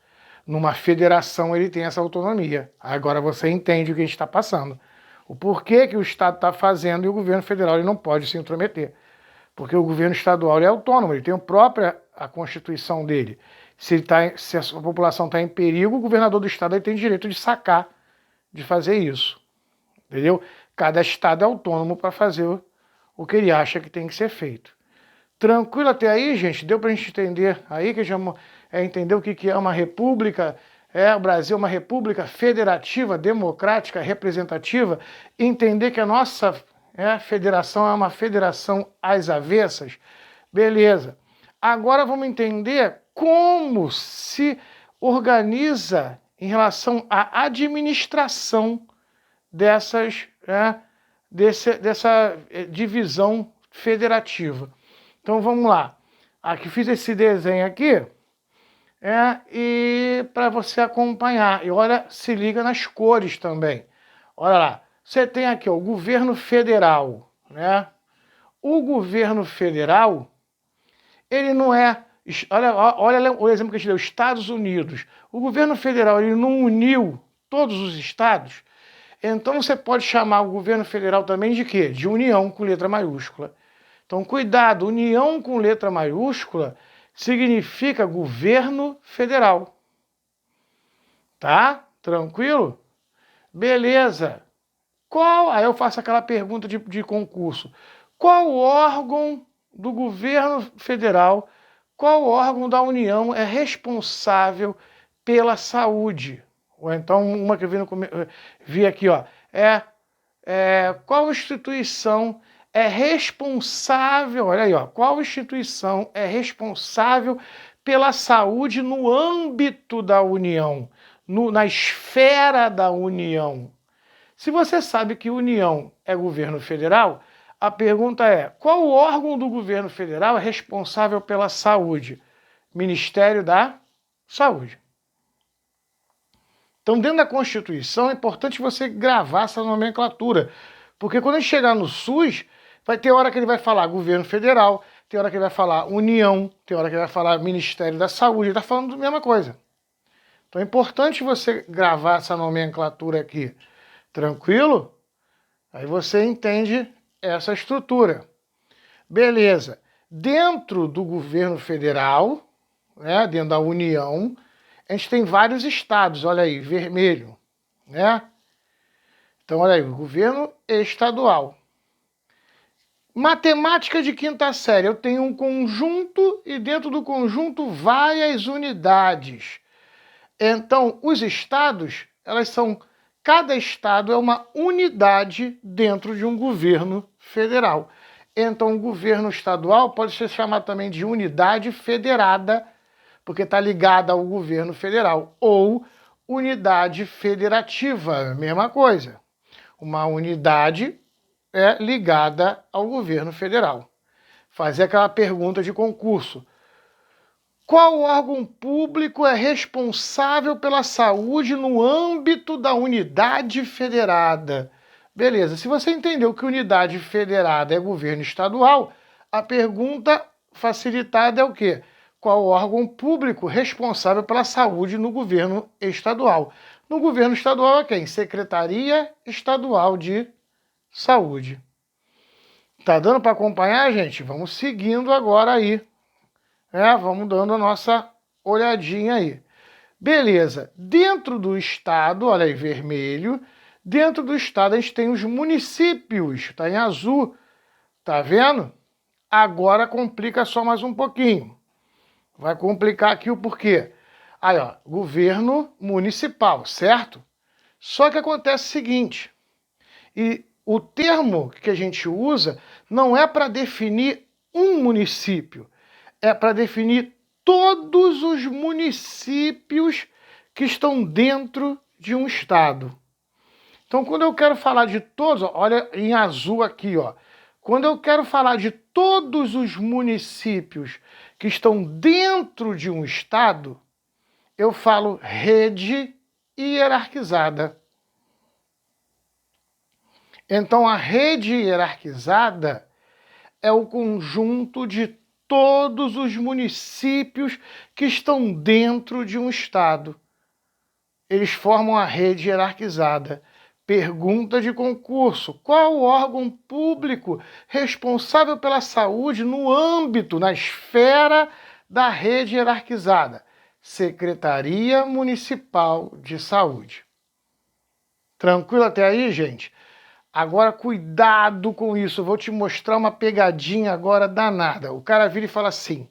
Numa federação ele tem essa autonomia. Agora você entende o que a gente está passando. O porquê que o estado está fazendo e o governo federal ele não pode se intrometer. Porque o governo estadual ele é autônomo, ele tem a Constituição dele. Se a população está em perigo, o governador do estado ele tem direito de sacar, de fazer isso. Entendeu? Cada estado é autônomo para fazer o que ele acha que tem que ser feito. Tranquilo até aí, gente? Deu para a gente entender aí, que entender o que é uma república, o Brasil é uma república federativa, democrática, representativa, entender que a nossa federação é uma federação às avessas. Beleza. Agora vamos entender como se organiza em relação à administração dessa divisão federativa. Então vamos lá. Aqui fiz esse desenho aqui e para você acompanhar. E olha, se liga nas cores também. Olha lá. Você tem aqui o governo federal, O governo federal, ele não é... Olha o exemplo que a gente deu, Estados Unidos. O governo federal ele não uniu todos os estados. Então você pode chamar o governo federal também de quê? De união com letra maiúscula. Então cuidado, união com letra maiúscula significa governo federal. Tá? Tranquilo? Beleza. Aí eu faço aquela pergunta de concurso. Qual órgão do governo federal, qual órgão da União é responsável pela saúde? Ou então, uma que eu vi aqui, qual instituição é responsável, olha aí, qual instituição é responsável pela saúde no âmbito da União, na esfera da União? Se você sabe que União é governo federal, a pergunta é, qual órgão do governo federal é responsável pela saúde? Ministério da Saúde. Então, dentro da Constituição, é importante você gravar essa nomenclatura, porque quando a gente chegar no SUS, vai ter hora que ele vai falar governo federal, tem hora que ele vai falar União, tem hora que ele vai falar Ministério da Saúde, ele está falando a mesma coisa. Então é importante você gravar essa nomenclatura aqui. Tranquilo? Aí você entende essa estrutura. Beleza. Dentro do governo federal, dentro da União, a gente tem vários estados, olha aí, vermelho, Então, olha aí, o governo estadual. Matemática de quinta série, eu tenho um conjunto e dentro do conjunto várias unidades. Então, os estados, cada estado é uma unidade dentro de um governo federal. Então, o governo estadual pode ser chamado também de unidade federada, porque está ligada ao governo federal, ou unidade federativa, mesma coisa. Uma unidade ligada ao governo federal. Fazer aquela pergunta de concurso. Qual órgão público é responsável pela saúde no âmbito da unidade federada? Beleza, se você entendeu que unidade federada é governo estadual, a pergunta facilitada é o quê? Qual órgão público responsável pela saúde no governo estadual? No governo estadual é quem? Secretaria Estadual de Saúde. Tá dando para acompanhar, gente? Vamos seguindo agora aí. Vamos dando a nossa olhadinha aí. Beleza. Dentro do estado, olha aí, vermelho. Dentro do estado a gente tem os municípios. Tá em azul. Tá vendo? Agora complica só mais um pouquinho. Vai complicar aqui o porquê. Aí, ó, governo municipal, certo? Só que acontece o seguinte, e o termo que a gente usa não é para definir um município, é para definir todos os municípios que estão dentro de um estado. Então, quando eu quero falar de todos, ó, olha em azul aqui, ó. Quando eu quero falar de todos os municípios que estão dentro de um estado, eu falo rede hierarquizada. Então, a rede hierarquizada é o conjunto de todos os municípios que estão dentro de um estado. Eles formam a rede hierarquizada. Pergunta de concurso: qual o órgão público responsável pela saúde no âmbito, na esfera da rede hierarquizada? Secretaria Municipal de Saúde. Tranquilo até aí, gente? Agora, cuidado com isso. Eu vou te mostrar uma pegadinha agora danada. O cara vira e fala assim,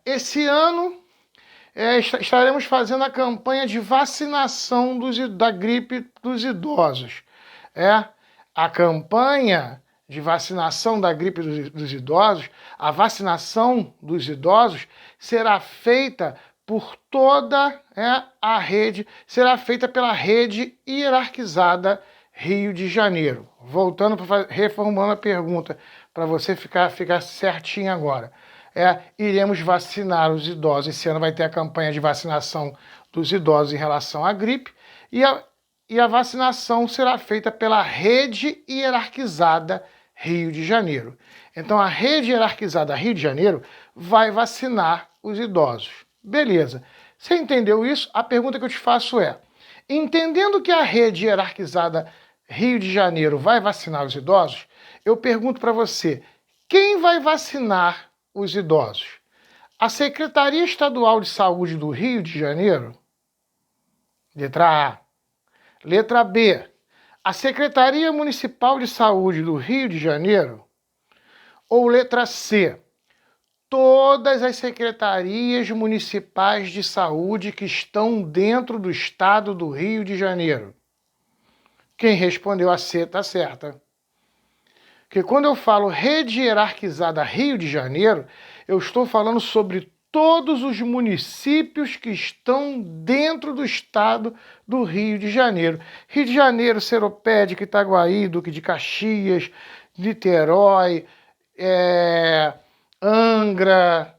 esse ano estaremos fazendo a campanha de vacinação da gripe dos idosos. A campanha de vacinação da gripe dos idosos, a vacinação dos idosos será feita por toda a rede, será feita pela rede hierarquizada Rio de Janeiro. Voltando, reformulando a pergunta, para você ficar certinho agora. Iremos vacinar os idosos. Esse ano vai ter a campanha de vacinação dos idosos em relação à gripe e a vacinação será feita pela rede hierarquizada Rio de Janeiro. Então, a rede hierarquizada Rio de Janeiro vai vacinar os idosos. Beleza. Você entendeu isso? A pergunta que eu te faço é, entendendo que a rede hierarquizada Rio de Janeiro vai vacinar os idosos, eu pergunto para você, quem vai vacinar os idosos? A Secretaria Estadual de Saúde do Rio de Janeiro? Letra A. Letra B. A Secretaria Municipal de Saúde do Rio de Janeiro? Ou letra C. Todas as secretarias municipais de saúde que estão dentro do estado do Rio de Janeiro? Quem respondeu a C está certa. Porque quando eu falo rede hierarquizada Rio de Janeiro, eu estou falando sobre todos os municípios que estão dentro do estado do Rio de Janeiro. Rio de Janeiro, Seropédica, Itaguaí, Duque de Caxias, Niterói, Angra,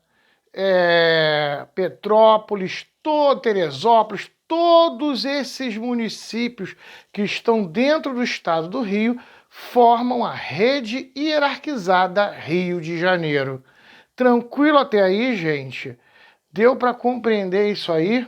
Petrópolis, Teresópolis, todos esses municípios que estão dentro do estado do Rio formam a rede hierarquizada Rio de Janeiro. Tranquilo até aí, gente? Deu para compreender isso aí?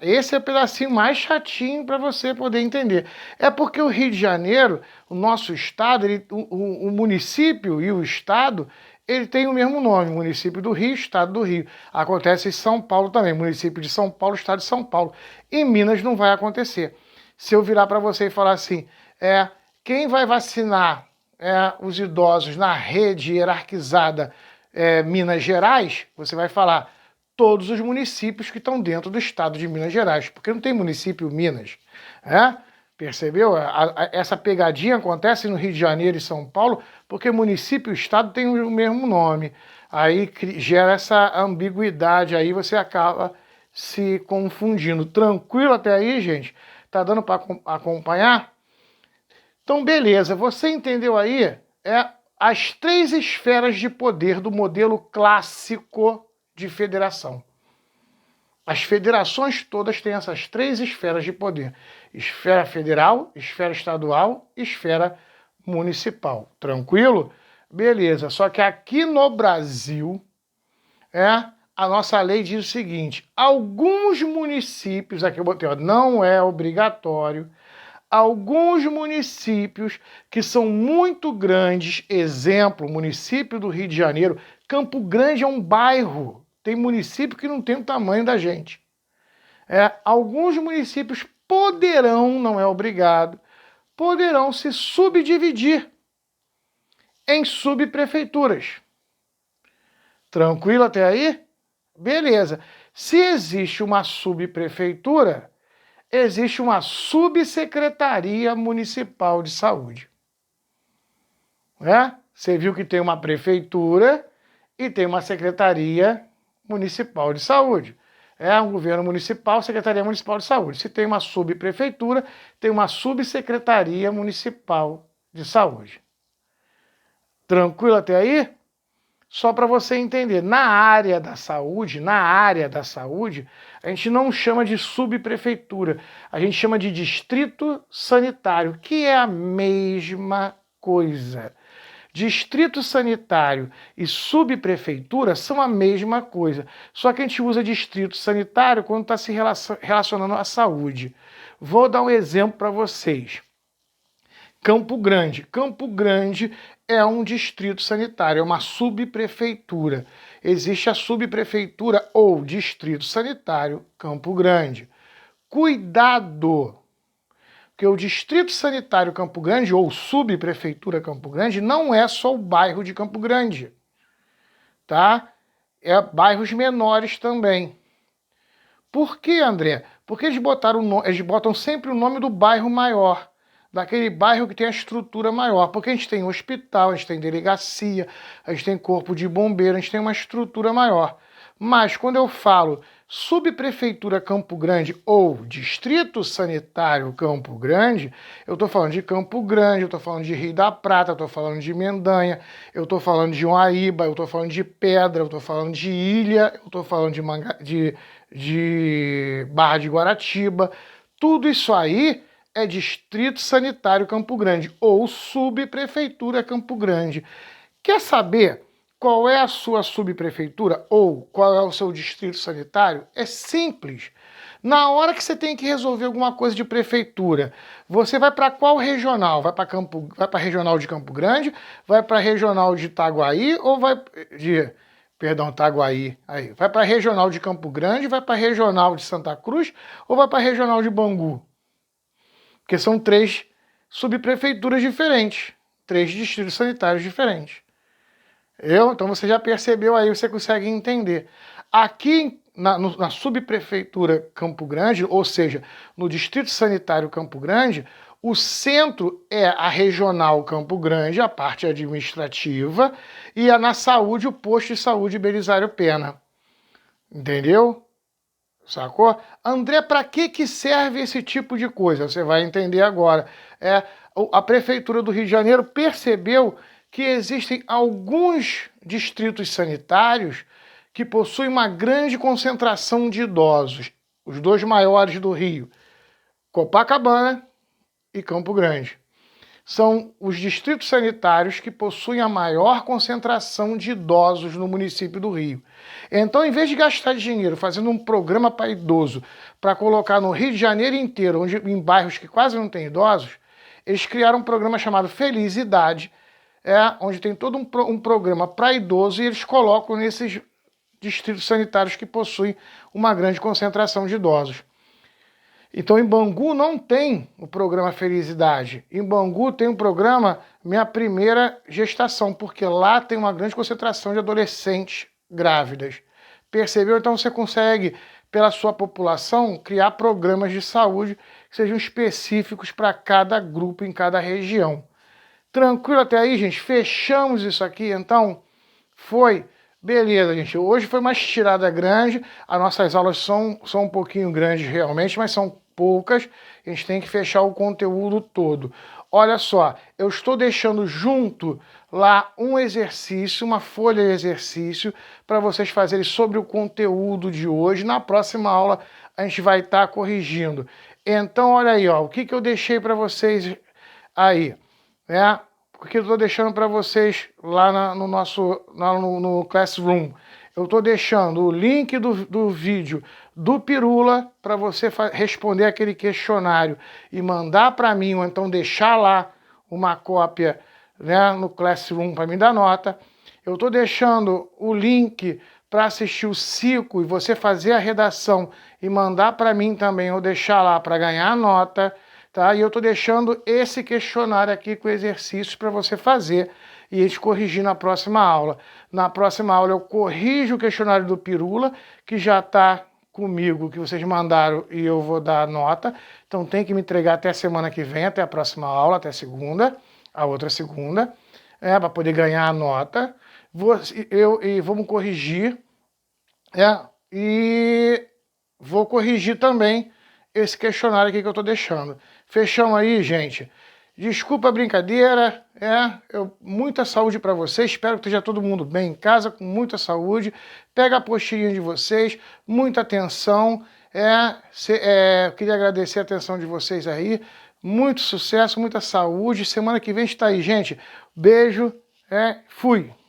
Esse é o pedacinho mais chatinho para você poder entender. É porque o Rio de Janeiro, o nosso estado, o município e o estado, ele tem o mesmo nome, município do Rio, estado do Rio. Acontece em São Paulo também, município de São Paulo, estado de São Paulo. Em Minas não vai acontecer. Se eu virar para você e falar assim, quem vai vacinar os idosos na rede hierarquizada Minas Gerais, você vai falar todos os municípios que estão dentro do estado de Minas Gerais, porque não tem município Minas. Percebeu? Essa pegadinha acontece no Rio de Janeiro e São Paulo, porque município e estado têm o mesmo nome. Aí gera essa ambiguidade, aí você acaba se confundindo. Tranquilo até aí, gente? Tá dando para acompanhar? Então, beleza. Você entendeu aí as 3 esferas de poder do modelo clássico de federação. As federações todas têm essas 3 esferas de poder. Esfera federal, esfera estadual, esfera municipal. Tranquilo? Beleza. Só que aqui no Brasil, a nossa lei diz o seguinte, alguns municípios, aqui eu botei, não é obrigatório, alguns municípios que são muito grandes, exemplo, município do Rio de Janeiro, Campo Grande é um bairro, tem município que não tem o tamanho da gente. Alguns municípios poderão, não é obrigado, poderão se subdividir em subprefeituras. Tranquilo até aí? Beleza. Se existe uma subprefeitura, existe uma subsecretaria municipal de saúde. Né? Você viu que tem uma prefeitura e tem uma secretaria municipal de saúde. É um governo municipal, secretaria municipal de saúde. Se tem uma subprefeitura, tem uma subsecretaria municipal de saúde. Tranquilo até aí? Só para você entender, na área da saúde, a gente não chama de subprefeitura, a gente chama de distrito sanitário, que é a mesma coisa. Distrito sanitário e subprefeitura são a mesma coisa, só que a gente usa distrito sanitário quando está se relacionando à saúde. Vou dar um exemplo para vocês. Campo Grande. Campo Grande é um distrito sanitário, é uma subprefeitura. Existe a subprefeitura ou distrito sanitário Campo Grande. Cuidado! Porque o distrito sanitário Campo Grande ou subprefeitura Campo Grande não é só o bairro de Campo Grande, tá? É bairros menores também. Por que, André? Porque eles botam sempre o nome do bairro maior, daquele bairro que tem a estrutura maior, porque a gente tem hospital, a gente tem delegacia, a gente tem corpo de bombeiro, a gente tem uma estrutura maior. Mas quando eu falo subprefeitura Campo Grande ou distrito sanitário Campo Grande, eu estou falando de Campo Grande, eu estou falando de Rio da Prata, eu estou falando de Mendanha, eu estou falando de Uaíba, eu estou falando de Pedra, eu estou falando de Ilha, eu estou falando de Barra de Guaratiba. Tudo isso aí é Distrito Sanitário Campo Grande ou Subprefeitura Campo Grande. Quer saber qual é a sua subprefeitura ou qual é o seu distrito sanitário? É simples. Na hora que você tem que resolver alguma coisa de prefeitura, você vai para qual regional? Vai para a regional de Campo Grande? Vai para a regional de Itaguaí ou vai Itaguaí. Aí. Vai para a regional de Campo Grande, vai para a regional de Santa Cruz ou vai para a regional de Bangu? Porque são 3 subprefeituras diferentes, 3 distritos sanitários diferentes. Então você já percebeu aí, você consegue entender. Aqui na subprefeitura Campo Grande, ou seja, no distrito sanitário Campo Grande, o centro é a regional Campo Grande, a parte administrativa, e na saúde, o posto de saúde Belisário Pena. Entendeu? Sacou? André, para que serve esse tipo de coisa? Você vai entender agora. A Prefeitura do Rio de Janeiro percebeu que existem alguns distritos sanitários que possuem uma grande concentração de idosos. Os 2 maiores do Rio, Copacabana e Campo Grande. São os distritos sanitários que possuem a maior concentração de idosos no município do Rio. Então, em vez de gastar dinheiro fazendo um programa para idoso, para colocar no Rio de Janeiro inteiro, em bairros que quase não tem idosos, eles criaram um programa chamado Felicidade, onde tem todo um programa para idoso e eles colocam nesses distritos sanitários que possuem uma grande concentração de idosos. Então, em Bangu não tem o programa Felicidade. Em Bangu tem o programa Minha Primeira Gestação, porque lá tem uma grande concentração de adolescentes grávidas. Percebeu? Então você consegue, pela sua população, criar programas de saúde que sejam específicos para cada grupo em cada região. Tranquilo até aí, gente? Fechamos isso aqui, então? Foi? Beleza, gente. Hoje foi uma tirada grande. As nossas aulas são um pouquinho grandes realmente, mas são poucas. A gente tem que fechar o conteúdo todo. Olha só, eu estou deixando junto lá um exercício, uma folha de exercício, para vocês fazerem sobre o conteúdo de hoje. Na próxima aula a gente vai estar corrigindo. Então, olha aí, ó, o que eu deixei para vocês aí, né? Porque eu estou deixando para vocês lá no Classroom. Eu estou deixando o link do vídeo do Pirula para você responder aquele questionário e mandar para mim, ou então deixar lá uma cópia, né, no Classroom para me dar nota. Eu estou deixando o link para assistir o Cico e você fazer a redação e mandar para mim também, ou deixar lá para ganhar a nota. Tá? E eu estou deixando esse questionário aqui com exercícios para você fazer e a gente corrigir na próxima aula. Na próxima aula eu corrijo o questionário do Pirula, que já está comigo, que vocês mandaram, e eu vou dar a nota. Então tem que me entregar até a semana que vem, até a próxima aula, até segunda, a outra segunda, para poder ganhar a nota. E vamos corrigir, e vou corrigir também esse questionário aqui que eu estou deixando. Fechamos aí, gente. Desculpa a brincadeira, muita saúde para vocês, espero que esteja todo mundo bem em casa, com muita saúde. Pega a apostilinha de vocês, muita atenção, queria agradecer a atenção de vocês aí, muito sucesso, muita saúde, semana que vem está aí, gente. Beijo, fui!